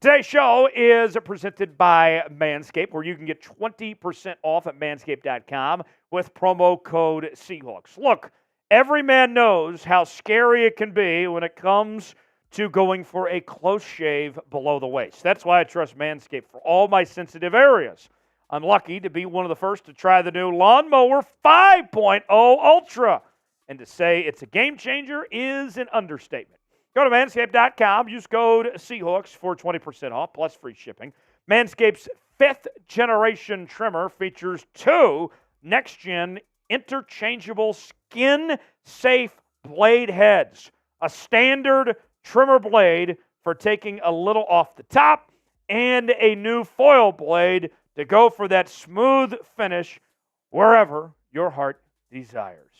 Today's show is presented by Manscaped, where you can get 20% off at manscaped.com with promo code Seahawks. Look, every man knows how scary it can be when it comes to going for a close shave below the waist. That's why I trust Manscaped for all my sensitive areas. I'm lucky to be one of the first to try the new Lawnmower 5.0 Ultra. And to say it's a game changer is an understatement. Go to manscaped.com, use code Seahawks for 20% off plus free shipping. Manscaped's 5th generation trimmer features 2 next-gen interchangeable skin-safe blade heads. A standard trimmer blade for taking a little off the top, and a new foil blade to go for that smooth finish wherever your heart desires.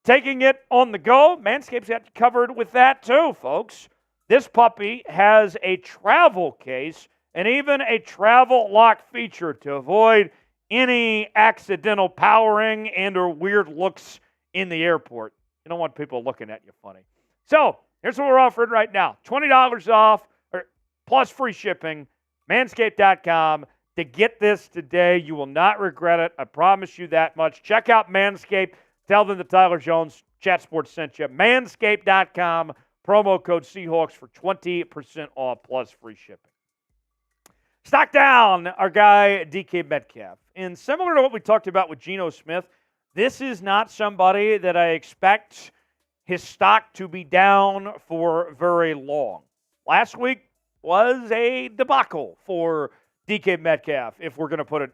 Taking it on the go, Manscaped's got you covered with that too, folks. This puppy has a travel case and even a travel lock feature to avoid any accidental powering and or weird looks in the airport. You don't want people looking at you funny. So, here's what we're offering right now. $20 off or plus free shipping. Manscaped.com. To get this today, you will not regret it. I promise you that much. Check out Manscaped. Tell them that Tyler Jones, Chat Sports sent you. Manscaped.com. Promo code Seahawks for 20% off plus free shipping. Stock down our guy DK Metcalf. And similar to what we talked about with Geno Smith, this is not somebody that I expect his stock to be down for very long. Last week was a debacle for DK Metcalf, if we're going to put it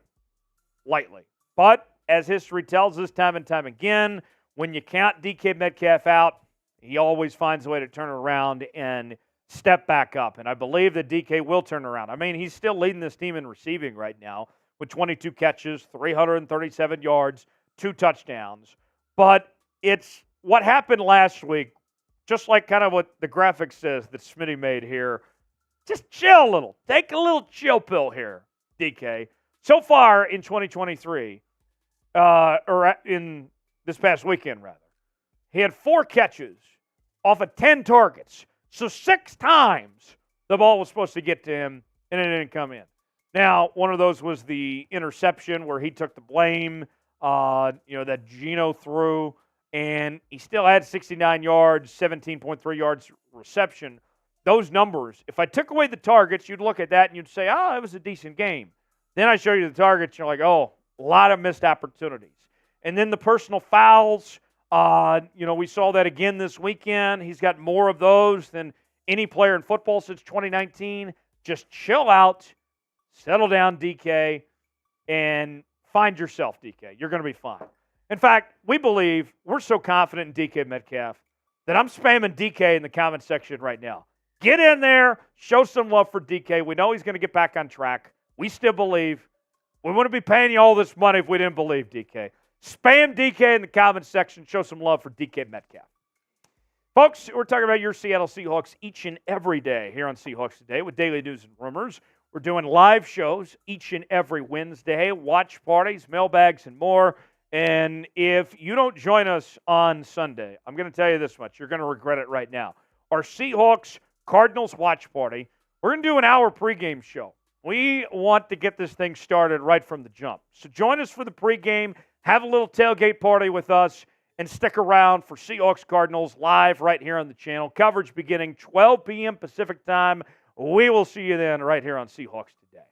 lightly. But as history tells us time and time again, when you count DK Metcalf out, he always finds a way to turn around and step back up. And I believe that DK will turn around. I mean, he's still leading this team in receiving right now with 22 catches, 337 yards, 2 touchdowns. But it's what happened last week, just like kind of what the graphic says that Smitty made here. Just chill a little. Take a little chill pill here, DK. So far in 2023, or in this past weekend, rather, he had 4 catches off of 10 targets. So 6 times the ball was supposed to get to him, and it didn't come in. Now, one of those was the interception where he took the blame, that Gino threw, and he still had 69 yards, 17.3 yards reception. Those numbers, if I took away the targets, you'd look at that and you'd say, it was a decent game. Then I show you the targets, you're like, a lot of missed opportunities. And then the personal fouls, we saw that again this weekend. He's got more of those than any player in football since 2019. Just chill out, settle down, DK, and find yourself, DK. You're going to be fine. In fact, we're so confident in DK Metcalf that I'm spamming DK in the comment section right now. Get in there, show some love for DK. We know he's going to get back on track. We still believe. We wouldn't be paying you all this money if we didn't believe DK. Spam DK in the comment section. Show some love for DK Metcalf. Folks, we're talking about your Seattle Seahawks each and every day here on Seahawks Today with daily news and rumors. We're doing live shows each and every Wednesday, watch parties, mailbags, and more. And if you don't join us on Sunday, I'm going to tell you this much. You're going to regret it right now. Our Seahawks Cardinals watch party. We're going to do an hour pregame show. We want to get this thing started right from the jump. So join us for the pregame, have a little tailgate party with us, and stick around for Seahawks Cardinals live right here on the channel. Coverage beginning 12 p.m. Pacific time. We will see you then right here on Seahawks Today.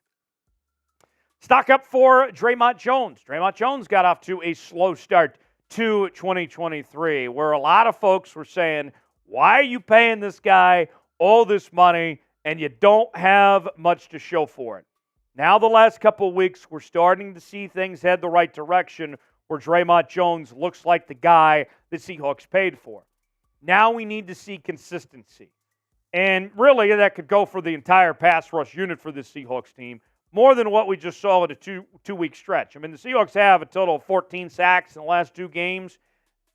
Stock up for Dre'Mont Jones. Dre'Mont Jones got off to a slow start to 2023, where a lot of folks were saying, why are you paying this guy all this money and you don't have much to show for it? Now the last couple of weeks, we're starting to see things head the right direction where Dre'Mont Jones looks like the guy the Seahawks paid for. Now we need to see consistency. And really, that could go for the entire pass rush unit for this Seahawks team, more than what we just saw in a two-week stretch. I mean, the Seahawks have a total of 14 sacks in the last 2 games.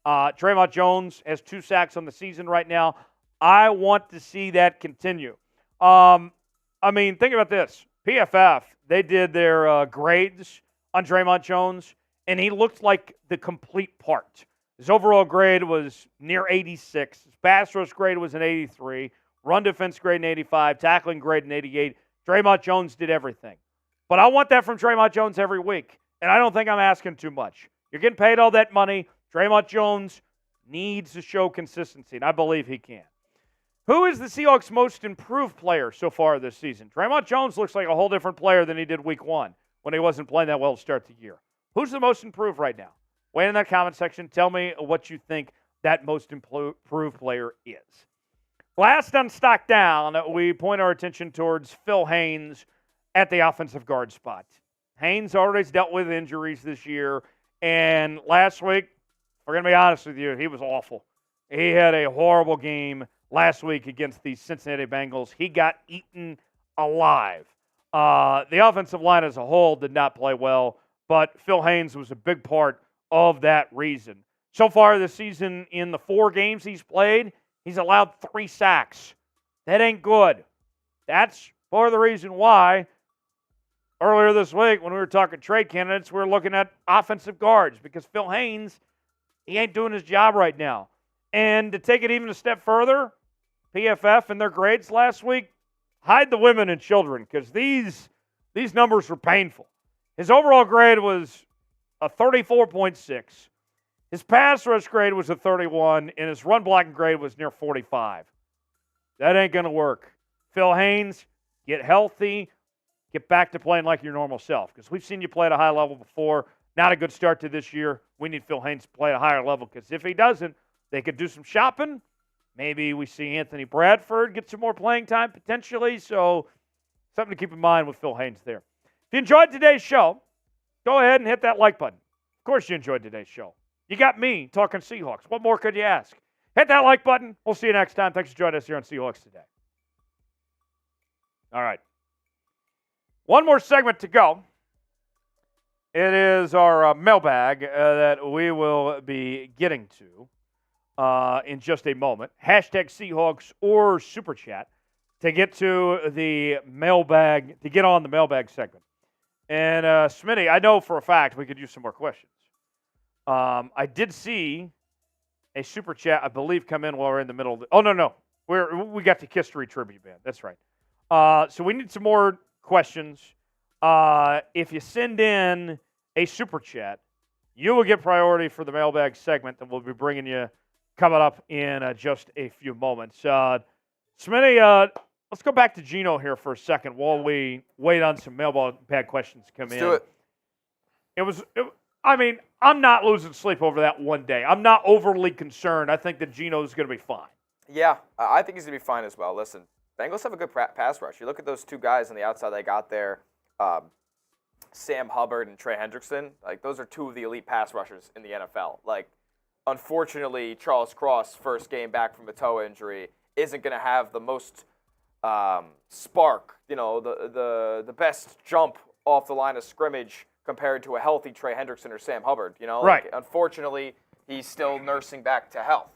Dre'Mont Jones has 2 sacks on the season right now. I want to see that continue. Think about this. PFF, they did their grades on Dre'Mont Jones, and he looked like the complete part. His overall grade was near 86. His pass rush grade was an 83. Run defense grade an 85. Tackling grade an 88. Dre'Mont Jones did everything. But I want that from Dre'Mont Jones every week, and I don't think I'm asking too much. You're getting paid all that money. Dre'Mont Jones needs to show consistency, and I believe he can. Who is the Seahawks' most improved player so far this season? Dre'Mont Jones looks like a whole different player than he did week 1. when he wasn't playing that well to start the year. Who's the most improved right now? Weigh in that comment section. Tell me what you think that most improved player is. Last on Stock Down, we point our attention towards Phil Haynes at the offensive guard spot. Haynes already dealt with injuries this year, and last week, we're going to be honest with you, he was awful. He had a horrible game last week against the Cincinnati Bengals. He got eaten alive. The offensive line as a whole did not play well, but Phil Haynes was a big part of that reason. So far this season, in the 4 games he's played, he's allowed 3 sacks. That ain't good. That's part of the reason why earlier this week when we were talking trade candidates, we were looking at offensive guards because Phil Haynes, he ain't doing his job right now. And to take it even a step further, PFF and their grades last week, hide the women and children because these numbers were painful. His overall grade was a 34.6. His pass rush grade was a 31, and his run blocking grade was near 45. That ain't going to work. Phil Haynes, get healthy, get back to playing like your normal self because we've seen you play at a high level before. Not a good start to this year. We need Phil Haynes to play at a higher level because if he doesn't, they could do some shopping. Maybe we see Anthony Bradford get some more playing time potentially. So something to keep in mind with Phil Haynes there. If you enjoyed today's show, go ahead and hit that like button. Of course you enjoyed today's show. You got me talking Seahawks. What more could you ask? Hit that like button. We'll see you next time. Thanks for joining us here on Seahawks Today. All right. One more segment to go. It is our mailbag that we will be getting to in just a moment. Hashtag Seahawks or Super Chat to get to the mailbag, to get on the mailbag segment. And Smitty, I know for a fact we could use some more questions. I did see a Super Chat, I believe, come in while we're in the middle of the... Oh, no. We got the History Tribute Band. That's right. So we need some more questions. If you send in a Super Chat, you will get priority for the mailbag segment that we'll be bringing you coming up in just a few moments. Smitty, let's go back to Gino here for a second while we wait on some mailbag questions to come in. Let's do it. I'm not losing sleep over that one day. I'm not overly concerned. I think that Gino's going to be fine. Yeah, I think he's going to be fine as well. Listen, Bengals have a good pass rush. You look at those 2 guys on the outside they got there, Sam Hubbard and Trey Hendrickson. Like, those are 2 of the elite pass rushers in the NFL. Like, unfortunately, Charles Cross, first game back from a toe injury, isn't going to have the most spark, the best jump off the line of scrimmage compared to a healthy Trey Hendrickson or Sam Hubbard. Right. Like, unfortunately, he's still nursing back to health.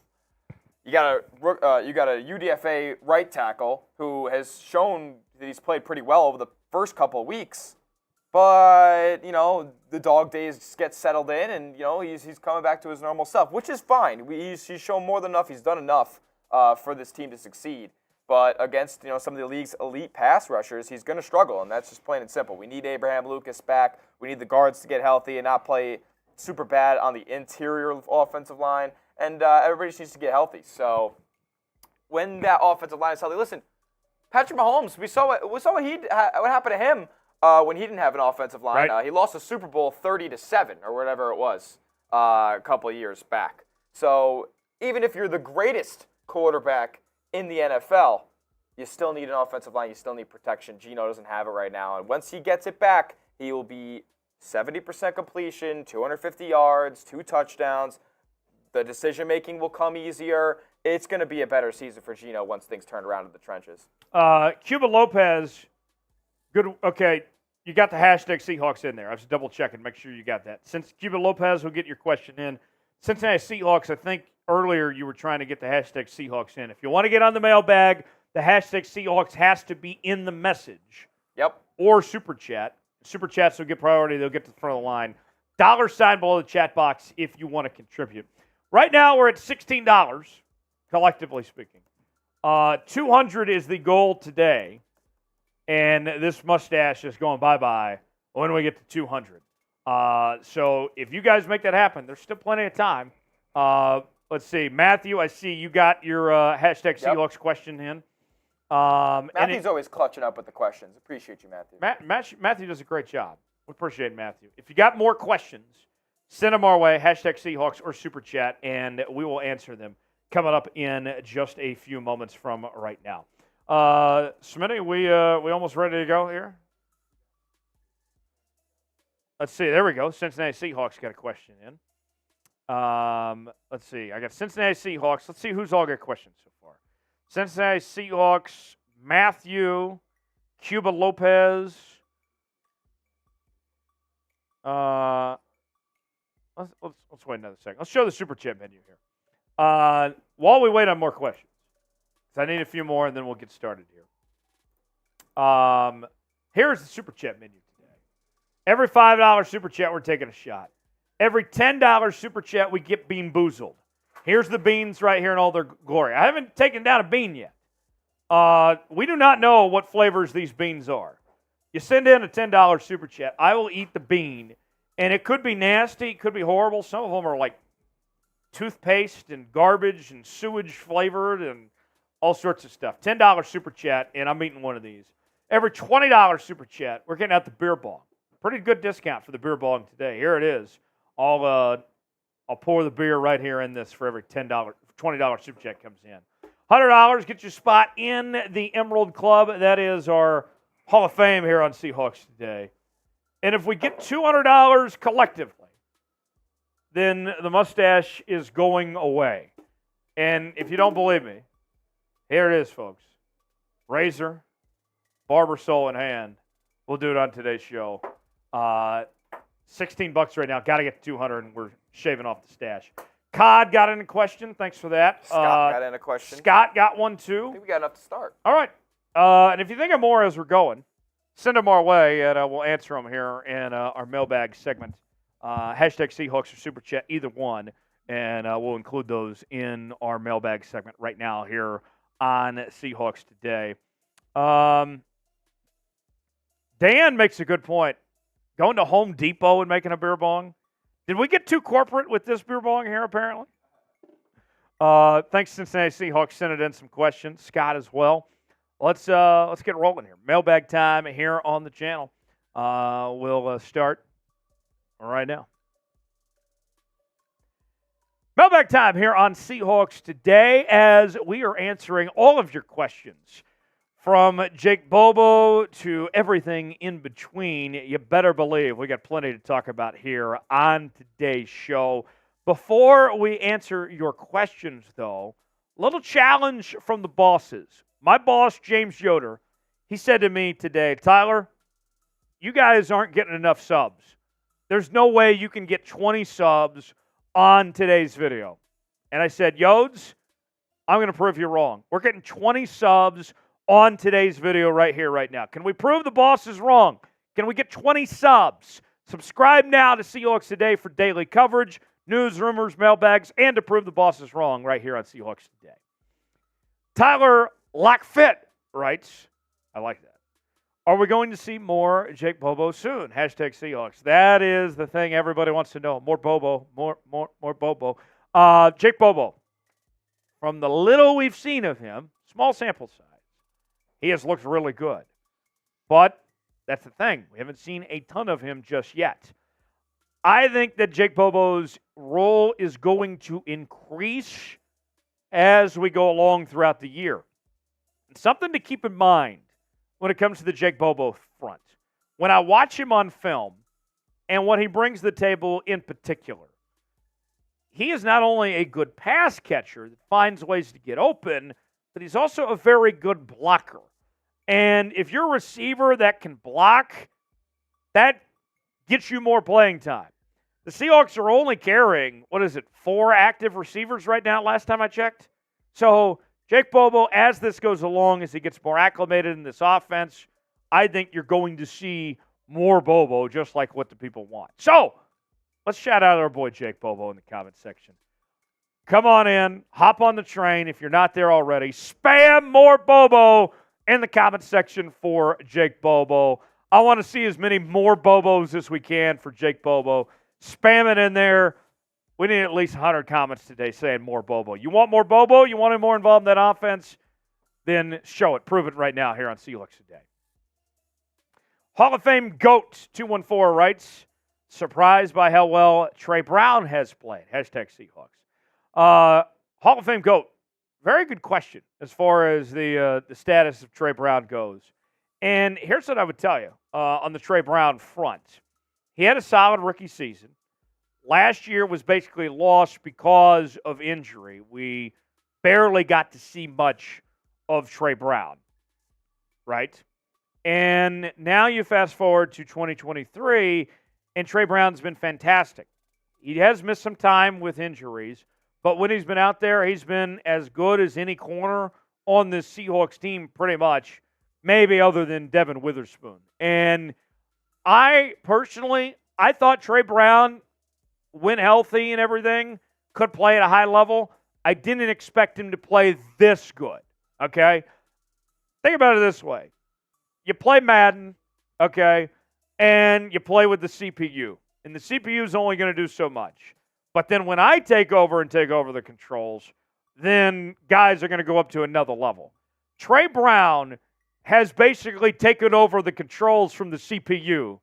You got a UDFA right tackle who has shown that he's played pretty well over the first couple of weeks, but the dog days get settled in, and he's coming back to his normal self, which is fine. He's shown more than enough. He's done enough for this team to succeed. But against some of the league's elite pass rushers, he's going to struggle, and that's just plain and simple. We need Abraham Lucas back. We need the guards to get healthy and not play super bad on the interior offensive line, and everybody just needs to get healthy. So when that offensive line is healthy, listen, Patrick Mahomes, we saw what happened to him when he didn't have an offensive line. Right. He lost a Super Bowl 30-7 or whatever it was a couple of years back. So even if you're the greatest quarterback in the NFL, you still need an offensive line. You still need protection. Geno doesn't have it right now. And once he gets it back, he will be 70% completion, 250 yards, 2 touchdowns. The decision-making will come easier. It's going to be a better season for Geno once things turn around in the trenches. Cuba Lopez, good. Okay, you got the hashtag Seahawks in there. I was double-checking, make sure you got that. Since Cuba Lopez will get your question in, Cincinnati Seahawks, I think earlier you were trying to get the hashtag Seahawks in. If you want to get on the mailbag, the hashtag Seahawks has to be in the message. Yep. Or Super Chat. Super Chats will get priority. They'll get to the front of the line. $sign below the chat box if you want to contribute. Right now we're at $16, collectively speaking. 200 is the goal today, and this mustache is going bye-bye when we get to 200. So if you guys make that happen, there's still plenty of time. Let's see. Matthew, I see you got your hashtag Seahawks question in. Matthew's always clutching up with the questions. Appreciate you, Matthew. Matthew does a great job. We appreciate Matthew. If you got more questions, send them our way, hashtag Seahawks or Super Chat, and we will answer them coming up in just a few moments from right now. Smitty, we almost ready to go here? Let's see. There we go. Cincinnati Seahawks got a question in. Let's see. I got Cincinnati Seahawks. Let's see who's all got questions so far. Cincinnati Seahawks, Matthew, Cuba Lopez. Let's wait another second. Let's show the Super Chat menu here. While we wait on more questions, because I need a few more, and then we'll get started here. Here's the Super Chat menu today. Every $5 Super Chat, we're taking a shot. Every $10 Super Chat, we get Bean Boozled. Here's the beans right here in all their glory. I haven't taken down a bean yet. We do not know what flavors these beans are. You send in a $10 Super Chat, I will eat the bean, and it could be nasty, it could be horrible. Some of them are like toothpaste and garbage and sewage flavored and all sorts of stuff. $10 Super Chat, and I'm eating one of these. Every $20 Super Chat, we're getting out the beer bong. Pretty good discount for the beer bong today. Here it is. I'll pour the beer right here in this for every $20 Super Chat comes in. $100 gets you a spot in the Emerald Club. That is our Hall of Fame here on Seahawks Today. And if we get $200 collectively, then the mustache is going away. And if you don't believe me, here it is, folks. Razor, barber soul in hand. We'll do it on today's show. $16 right now. Got to get to 200, and we're shaving off the stash. Cod got in a question. Thanks for that. Scott got in a question. Scott got one, too. I think we got enough to start. All right. And if you think of more as we're going, send them our way, and we'll answer them here in our mailbag segment. Hashtag Seahawks or Super Chat, either one, and we'll include those in our mailbag segment right now here on Seahawks Today. Dan makes a good point. Going to Home Depot and making a beer bong. Did we get too corporate with this beer bong here, apparently? Thanks, Cincinnati Seahawks. Sent in some questions. Scott as well. Let's get rolling here. Mailbag time here on the channel. We'll start right now. Mailbag time here on Seahawks Today as we are answering all of your questions. From Jake Bobo to everything in between, you better believe we got plenty to talk about here on today's show. Before we answer your questions, though, a little challenge from the bosses. My boss, James Yoder, he said to me today, Tyler, you guys aren't getting enough subs. There's no way you can get 20 subs on today's video. And I said, Yodes, I'm going to prove you wrong. We're getting 20 subs on today's video right here, right now. Can we prove the boss is wrong? Can we get 20 subs? Subscribe now to Seahawks Today for daily coverage, news, rumors, mailbags, and to prove the boss is wrong right here on Seahawks Today. Tyler Lockfit writes, I like that. Are we going to see more Jake Bobo soon? Hashtag Seahawks. That is the thing everybody wants to know. More Bobo, more Bobo. Jake Bobo, from the little we've seen of him, small sample size, he has looked really good. But that's the thing. We haven't seen a ton of him just yet. I think that Jake Bobo's role is going to increase as we go along throughout the year. And something to keep in mind when it comes to the Jake Bobo front. When I watch him on film and what he brings to the table in particular, he is not only a good pass catcher that finds ways to get open, but he's also a very good blocker. And if you're a receiver that can block, that gets you more playing time. The Seahawks are only carrying, 4 active receivers right now, last time I checked? So Jake Bobo, as this goes along, as he gets more acclimated in this offense, I think you're going to see more Bobo, just like what the people want. So let's shout out our boy Jake Bobo in the comment section. Come on in, hop on the train if you're not there already. Spam more Bobo in the comment section for Jake Bobo. I want to see as many more Bobos as we can for Jake Bobo. Spam it in there. We need at least 100 comments today saying more Bobo. You want more Bobo? You want him more involved in that offense? Then show it. Prove it right now here on Seahawks Today. Hall of Fame GOAT 214 writes, surprised by how well Tre Brown has played. Hashtag Seahawks. Hall of Fame GOAT. Very good question as far as the status of Tre Brown goes. And here's what I would tell you on the Tre Brown front. He had a solid rookie season. Last year was basically lost because of injury. We barely got to see much of Tre Brown, right? And now you fast forward to 2023, and Tre Brown's been fantastic. He has missed some time with injuries, but when he's been out there, he's been as good as any corner on this Seahawks team pretty much, maybe other than Devon Witherspoon. And I thought Tre Brown, when healthy and everything, could play at a high level. I didn't expect him to play this good, okay? Think about it this way. You play Madden, okay, and you play with the CPU. And the CPU is only going to do so much. But then when I take over the controls, then guys are going to go up to another level. Tre Brown has basically taken over the controls from the CPU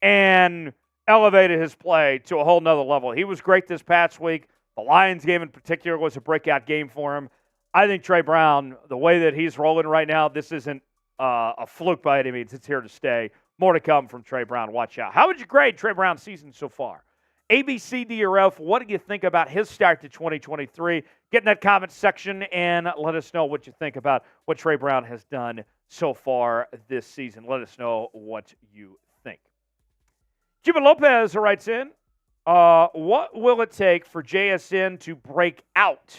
and elevated his play to a whole nother level. He was great this past week. The Lions game in particular was a breakout game for him. I think Tre Brown, the way that he's rolling right now, this isn't a fluke by any means. It's here to stay. More to come from Tre Brown. Watch out. How would you grade Tre Brown's season so far? A, B, C, D, or F, what do you think about his start to 2023? Get in that comment section and let us know what you think about what Tre Brown has done so far this season. Let us know what you think. Cuban Lopez writes in, what will it take for JSN to break out?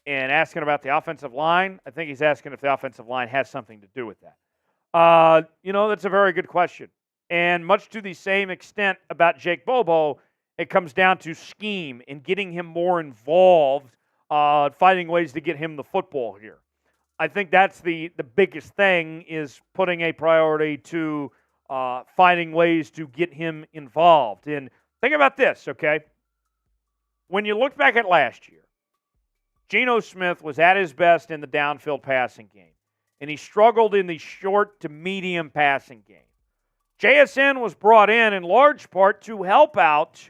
And asking about the offensive line. I think he's asking if the offensive line has something to do with that. That's a very good question. And much to the same extent about Jake Bobo, it comes down to scheme and getting him more involved, finding ways to get him the football here. I think that's the biggest thing, is putting a priority to finding ways to get him involved. And think about this, okay? When you look back at last year, Geno Smith was at his best in the downfield passing game, and he struggled in the short to medium passing game. JSN was brought in large part to help out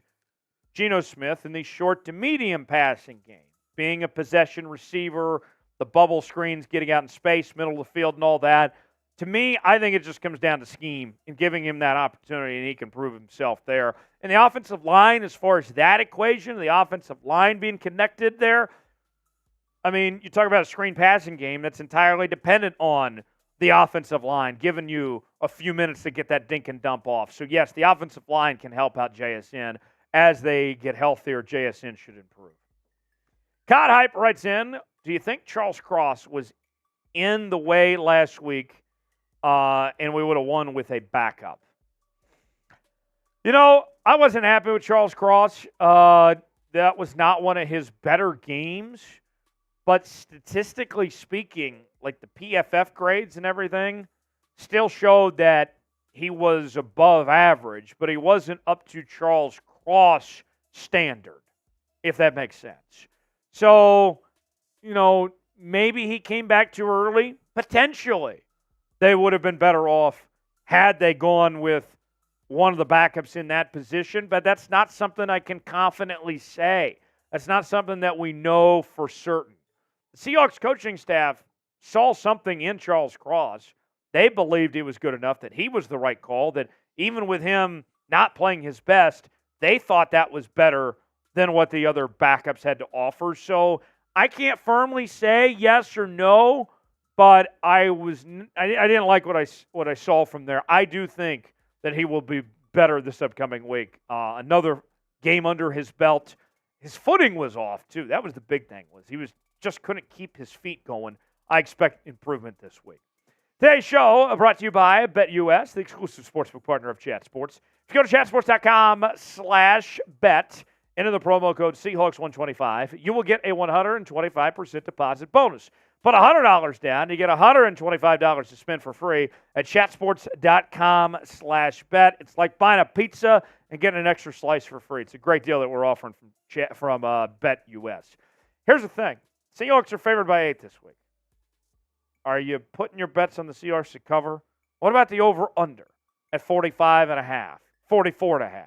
Geno Smith in the short to medium passing game, being a possession receiver, the bubble screens, getting out in space, middle of the field, and all that. To me, I think it just comes down to scheme and giving him that opportunity, and he can prove himself there. And the offensive line, as far as that equation, the offensive line being connected there, I mean, you talk about a screen passing game that's entirely dependent on the offensive line, giving you a few minutes to get that dink and dump off. So, yes, the offensive line can help out JSN. As they get healthier, JSN should improve. Cod Hype writes in, do you think Charles Cross was in the way last week and we would have won with a backup? I wasn't happy with Charles Cross. That was not one of his better games. But statistically speaking, like the PFF grades and everything, still showed that he was above average, but he wasn't up to Charles Cross standard, if that makes sense. So, maybe he came back too early. Potentially, they would have been better off had they gone with one of the backups in that position, but that's not something I can confidently say. That's not something that we know for certain. The Seahawks coaching staff saw something in Charles Cross. They believed he was good enough, that he was the right call, that even with him not playing his best, they thought that was better than what the other backups had to offer. So I can't firmly say yes or no, but I didn't like what I saw from there. I do think that he will be better this upcoming week. Another game under his belt. His footing was off, too. That was the big thing, was he just couldn't keep his feet going. I expect improvement this week. Today's show brought to you by BetUS, the exclusive sportsbook partner of Chat Sports. If you go to chatsports.com/bet, enter the promo code Seahawks125, you will get a 125% deposit bonus. Put $100 down, you get $125 to spend for free at chatsports.com/bet. It's like buying a pizza and getting an extra slice for free. It's a great deal that we're offering from BetUS. Here's the thing. Seahawks are favored by 8 this week. Are you putting your bets on the Seahawks to cover, What about the over-under at 45.5, 44.5?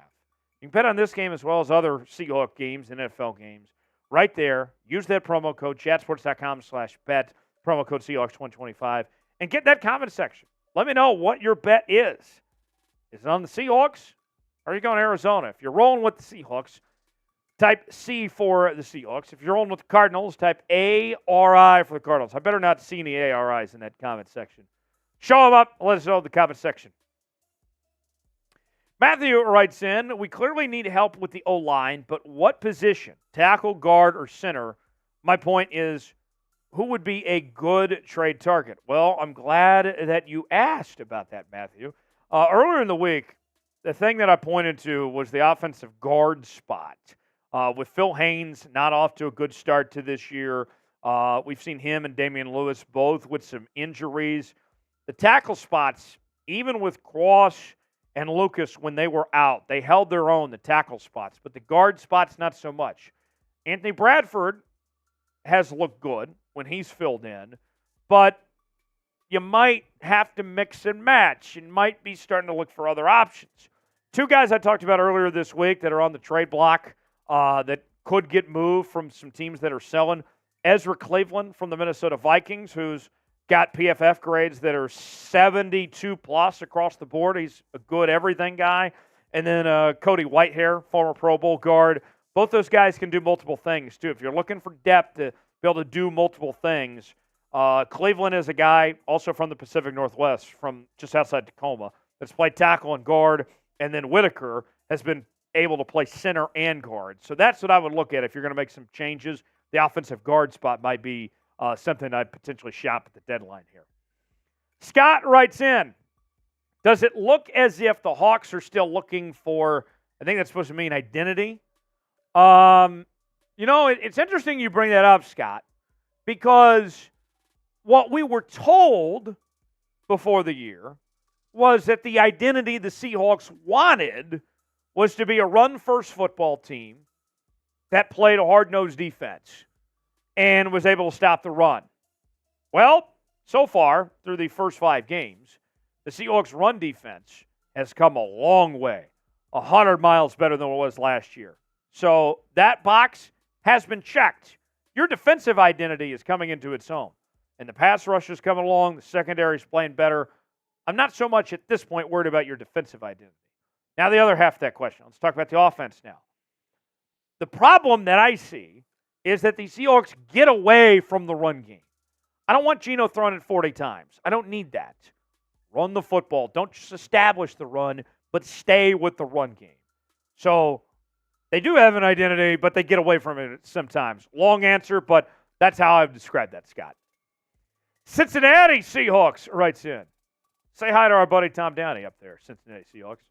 You can bet on this game as well as other Seahawk games and NFL games right there. Use that promo code, chatsports.com/bet, promo code Seahawks2025, and get that comment section. Let me know what your bet is. Is it on the Seahawks or are you going Arizona? If you're rolling with the Seahawks, type C for the Seahawks. If you're rolling with the Cardinals, type ARI for the Cardinals. I better not see any ARIs in that comment section. Show them up. Let us know in the comment section. Matthew writes in, we clearly need help with the O-line, but what position? Tackle, guard, or center? My point is, who would be a good trade target? Well, I'm glad that you asked about that, Matthew. Earlier in the week, the thing that I pointed to was the offensive guard spot. With Phil Haynes not off to a good start to this year, we've seen him and Damian Lewis both with some injuries. The tackle spots, even with Cross and Lucas when they were out, they held their own, the tackle spots. But the guard spots, not so much. Anthony Bradford has looked good when he's filled in, but you might have to mix and match and might be starting to look for other options. Two guys I talked about earlier this week that are on the trade block that could get moved from some teams that are selling. Ezra Cleveland from the Minnesota Vikings, who's got PFF grades that are 72 plus across the board. He's a good everything guy. And then Cody Whitehair, former Pro Bowl guard. Both those guys can do multiple things, too. If you're looking for depth to be able to do multiple things, Cleveland is a guy also from the Pacific Northwest, from just outside Tacoma, that's played tackle and guard. And then Whitaker has been able to play center and guard. So that's what I would look at if you're going to make some changes. The offensive guard spot might be something I'd potentially shop at the deadline here. Scott writes in, does it look as if the Hawks are still looking for, I think that's supposed to mean identity? It's interesting you bring that up, Scott, because what we were told before the year was that the identity the Seahawks wanted was to be a run-first football team that played a hard-nosed defense and was able to stop the run. Well, so far, through the first 5 games, the Seahawks' run defense has come a long way, 100 miles better than it was last year. So that box has been checked. Your defensive identity is coming into its own, and the pass rush is coming along. The secondary is playing better. I'm not so much at this point worried about your defensive identity. Now, the other half of that question. Let's talk about the offense now. The problem that I see is that the Seahawks get away from the run game. I don't want Gino throwing it 40 times. I don't need that. Run the football. Don't just establish the run, but stay with the run game. So they do have an identity, but they get away from it sometimes. Long answer, but that's how I've described that, Scott. Cincinnati Seahawks writes in. Say hi to our buddy Tom Downey up there, Cincinnati Seahawks.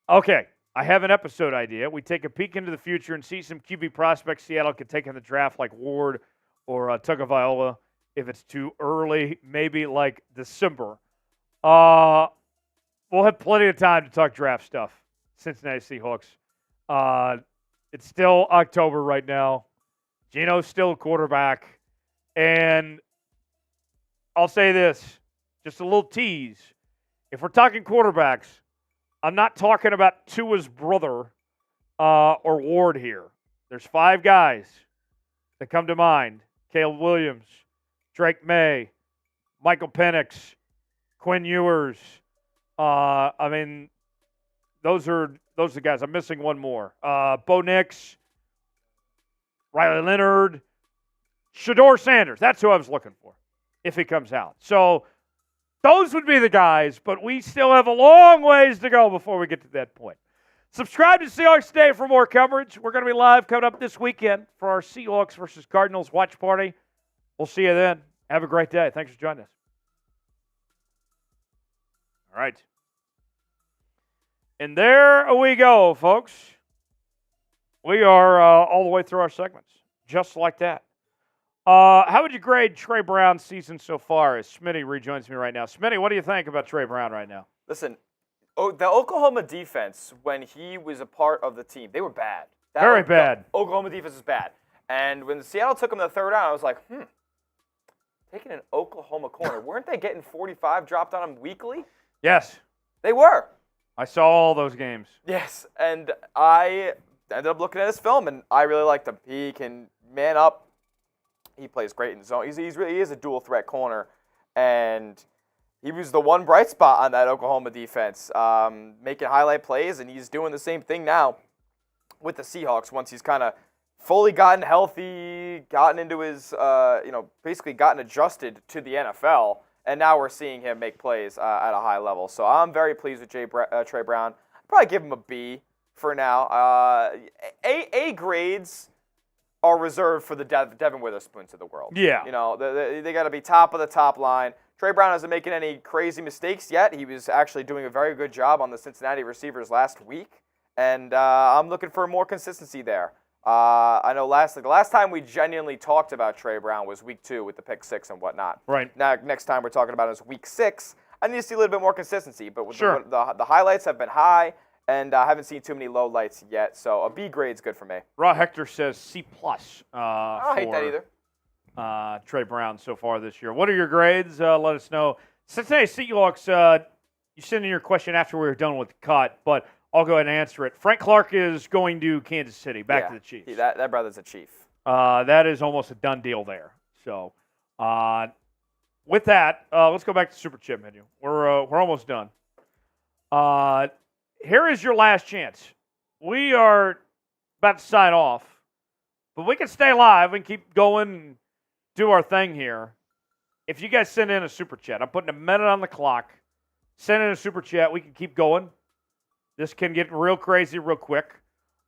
Okay, I have an episode idea. We take a peek into the future and see some QB prospects Seattle could take in the draft, like Ward or Tagovailoa. If it's too early, maybe like December. We'll have plenty of time to talk draft stuff. Cincinnati Seahawks. It's still October right now. Geno's still a quarterback. And I'll say this, just a little tease. If we're talking quarterbacks, I'm not talking about Tua's brother or Ward here. There's 5 guys that come to mind. Caleb Williams, Drake May, Michael Penix, Quinn Ewers. Those are the guys. I'm missing one more. Bo Nix, Riley Leonard, Shedeur Sanders. That's who I was looking for if he comes out. So those would be the guys, but we still have a long ways to go before we get to that point. Subscribe to Seahawks Today for more coverage. We're going to be live coming up this weekend for our Seahawks versus Cardinals watch party. We'll see you then. Have a great day. Thanks for joining us. All right. And there we go, folks. We are all the way through our segments, just like that. How would you grade Tre Brown's season so far? As Smitty rejoins me right now. Smitty, what do you think about Tre Brown right now? Listen, the Oklahoma defense, when he was a part of the team, they were bad. Very bad. Oklahoma defense is bad. And when Seattle took him to the third round, I was like, taking an Oklahoma corner. Weren't they getting 45 dropped on him weekly? Yes. They were. I saw all those games. Yes, and I ended up looking at his film, and I really liked him. He can man up. He plays great in zone. He is a dual threat corner, and he was the one bright spot on that Oklahoma defense, making highlight plays, and he's doing the same thing now with the Seahawks once he's kind of fully gotten healthy, gotten into his, basically gotten adjusted to the NFL, and now we're seeing him make plays at a high level. So I'm very pleased with Tre Brown. I'd probably give him a B for now. A grades are reserved for the Devon Witherspoons of the world. Yeah. They got to be top of the top line. Tre Brown hasn't making any crazy mistakes yet. He was actually doing a very good job on the Cincinnati receivers last week, and I'm looking for more consistency there. I know the last time we genuinely talked about Tre Brown was week 2 with the pick 6 and whatnot. Right. Now, next time we're talking about is week 6. I need to see a little bit more consistency, but Sure. the highlights have been high, and I haven't seen too many low lights yet, so a B grade's good for me. Raw Hector says C+. I don't hate that either. Tre Brown so far this year. What are your grades? Let us know. Cincinnati Seahawks, you sent in your question after we were done with the cut, but I'll go ahead and answer it. Frank Clark is going to Kansas City, back to the Chiefs. That brother's a Chief. That is almost a done deal there. So, with that, let's go back to the Super Chip menu. We're almost done. Here is your last chance. We are about to sign off, but we can stay live and keep going and do our thing here. If you guys send in a Super Chat, I'm putting a minute on the clock. Send in a Super Chat. We can keep going. This can get real crazy real quick,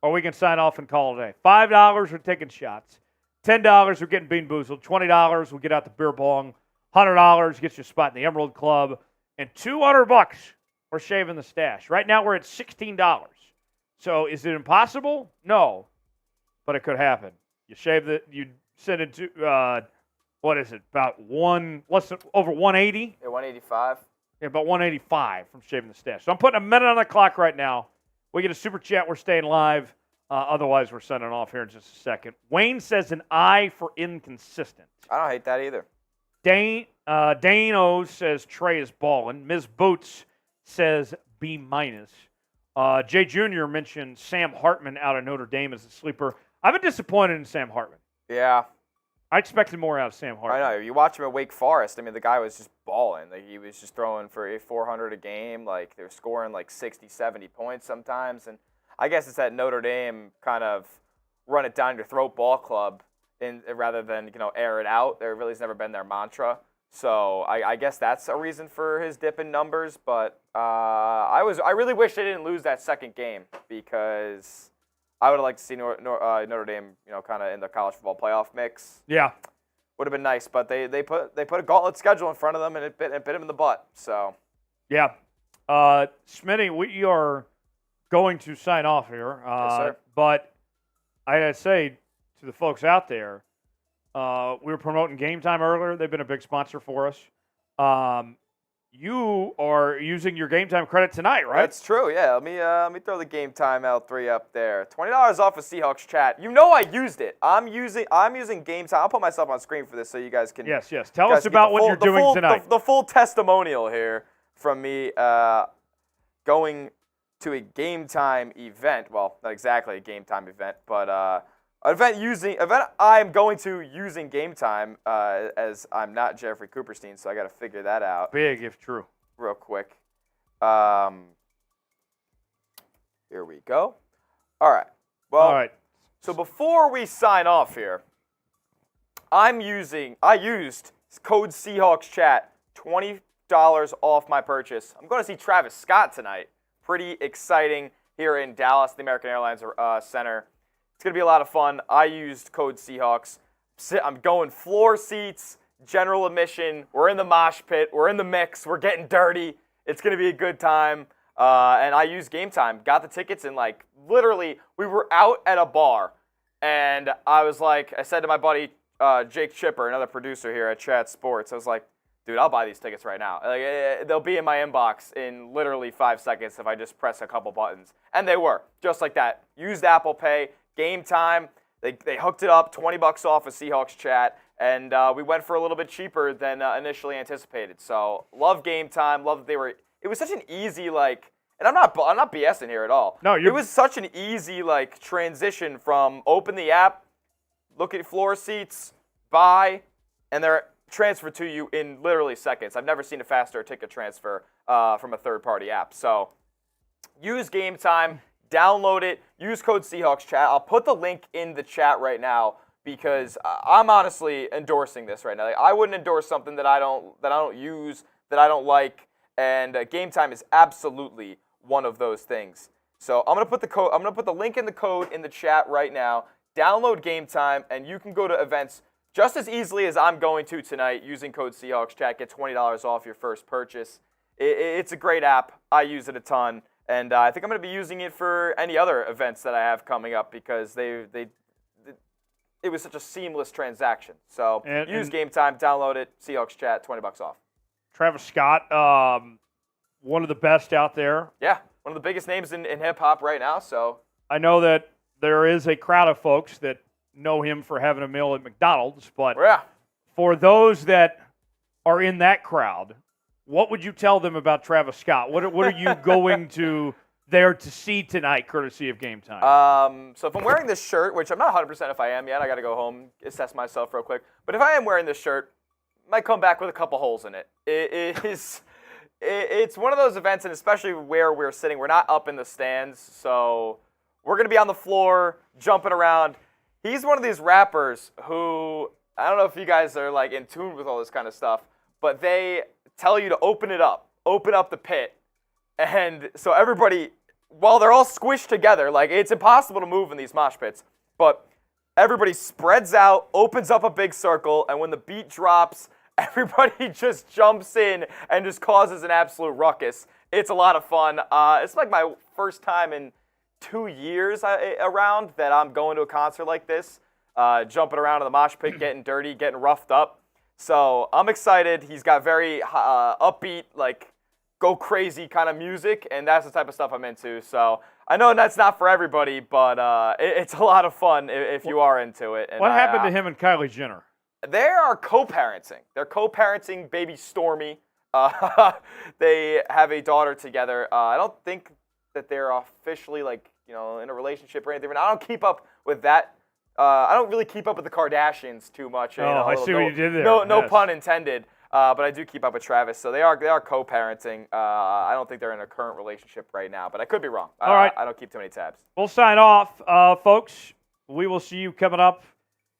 or we can sign off and call it a day. $5, we're taking shots. $10, we're getting bean boozled. $20, we'll get out the beer bong. $100 gets you a spot in the Emerald Club. And $200, we're shaving the stash. Right now, we're at $16. So is it impossible? No, but it could happen. You send it to, what is it, about over 180? Yeah, 185. Yeah, about 185 from shaving the stash. So I'm putting a minute on the clock right now. We get a Super Chat. We're staying live. Otherwise, we're signing off here in just a second. Wayne says an I for inconsistent. I don't hate that either. Dane O says Tre is balling. Ms. Boots says B-. Jay Jr. mentioned Sam Hartman out of Notre Dame as a sleeper. I've been disappointed in Sam Hartman. Yeah. I expected more out of Sam Hartman. I know. You watch him at Wake Forest. I mean, the guy was just balling. Like, he was just throwing for 400 a game. Like, they were scoring like 60, 70 points sometimes. And I guess it's that Notre Dame kind of run it down your throat ball club rather than, air it out. There really has never been their mantra. So I guess that's a reason for his dip in numbers. But I really wish they didn't lose that second game because I would have liked to see Notre Dame, kind of in the college football playoff mix. Yeah, would have been nice, but they put a gauntlet schedule in front of them, and it bit them in the butt. So, yeah, Smitty, we are going to sign off here. Yes, sir. But I gotta say to the folks out there, we were promoting Game Time earlier. They've been a big sponsor for us. You are using your Game Time credit tonight, right? That's true. Yeah. Let me throw the Game Time L3 up there. $20 off of Seahawks chat. I used it. I'm using Game Time. I'll put myself on screen for this so you guys can. Yes. Tell us about what you're doing tonight. The full testimonial here from me going to a Game Time event. Well, not exactly a Game Time event, but event I'm going to using Game Time as I'm not Jeffrey Cooperstein, so I got to figure that out. Big if true. Real quick. Here we go. All right. Well, all right. So before we sign off here, I used code Seahawks chat, $20 off my purchase. I'm going to see Travis Scott tonight. Pretty exciting here in Dallas, the American Airlines Center. It's going to be a lot of fun. I used code Seahawks. I'm going floor seats, general admission. We're in the mosh pit. We're in the mix. We're getting dirty. It's going to be a good time. And I used Game Time. Got the tickets and, literally, we were out at a bar. And I said to my buddy, Jake Chipper, another producer here at Chat Sports, I was like, dude, I'll buy these tickets right now. They'll be in my inbox in literally 5 seconds if I just press a couple buttons. And they were, just like that. Used Apple Pay. Game Time, they hooked it up, $20 off of Seahawks chat, and we went for a little bit cheaper than initially anticipated. So love Game Time, love that it it was such an easy and I'm not BSing here at all. No, it was such an easy transition from open the app, look at floor seats, buy, and they're transferred to you in literally seconds. I've never seen a faster ticket transfer from a third-party app. So use Game Time, download it, use code Seahawks Chat. I'll put the link in the chat right now because I'm honestly endorsing this right now. I wouldn't endorse something that I don't use, that I don't like, and Game Time is absolutely one of those things. So I'm gonna put the link in the code in the chat right now. Download Game Time, and you can go to events just as easily as I'm going to tonight using code Seahawks Chat. Get $20 off your first purchase. It's a great app. I use it a ton, and I think I'm going to be using it for any other events that I have coming up because it was such a seamless transaction. So use Game Time, download it, Seahawks Chat, $20 off. Travis Scott, one of the best out there. Yeah, one of the biggest names in hip-hop right now. So I know that there is a crowd of folks that know him for having a meal at McDonald's, but for those that are in that crowd, what would you tell them about Travis Scott? What are you going to there to see tonight, courtesy of Game Time? So if I'm wearing this shirt, which I'm not 100% if I am yet, I got to go home, assess myself real quick. But if I am wearing this shirt, I might come back with a couple holes in it. It's one of those events, and especially where we're sitting, we're not up in the stands, so we're going to be on the floor, jumping around. He's one of these rappers who, I don't know if you guys are in tune with all this kind of stuff, but they tell you to open up the pit. And so everybody, while they're all squished together, it's impossible to move in these mosh pits, but everybody spreads out, opens up a big circle, and when the beat drops, everybody just jumps in and just causes an absolute ruckus. It's a lot of fun. It's my first time in 2 years around that I'm going to a concert like this, jumping around in the mosh pit, getting dirty, getting roughed up. So I'm excited. He's got very upbeat, go crazy kind of music, and that's the type of stuff I'm into. So I know that's not for everybody, but it's a lot of fun if you are into it. And what happened to him and Kylie Jenner? They are co-parenting. They're co-parenting baby Stormy. They have a daughter together. I don't think that they're officially in a relationship or anything. But I don't keep up with that. I don't really keep up with the Kardashians too much. I see what you did there. No pun intended. But I do keep up with Travis. So they are co-parenting. I don't think they're in a current relationship right now, but I could be wrong. All right. I don't keep too many tabs. We'll sign off, folks. We will see you coming up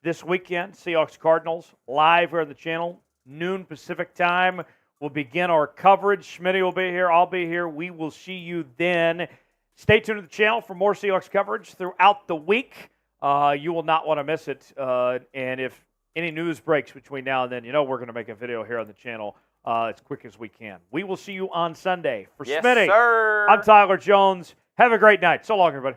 this weekend. Seahawks Cardinals live here on the channel, noon Pacific time. We'll begin our coverage. Schmitty will be here. I'll be here. We will see you then. Stay tuned to the channel for more Seahawks coverage throughout the week. You will not want to miss it. And if any news breaks between now and then, we're going to make a video here on the channel as quick as we can. We will see you on Sunday. For yes, Schmitty, sir. I'm Tyler Jones. Have a great night. So long, everybody.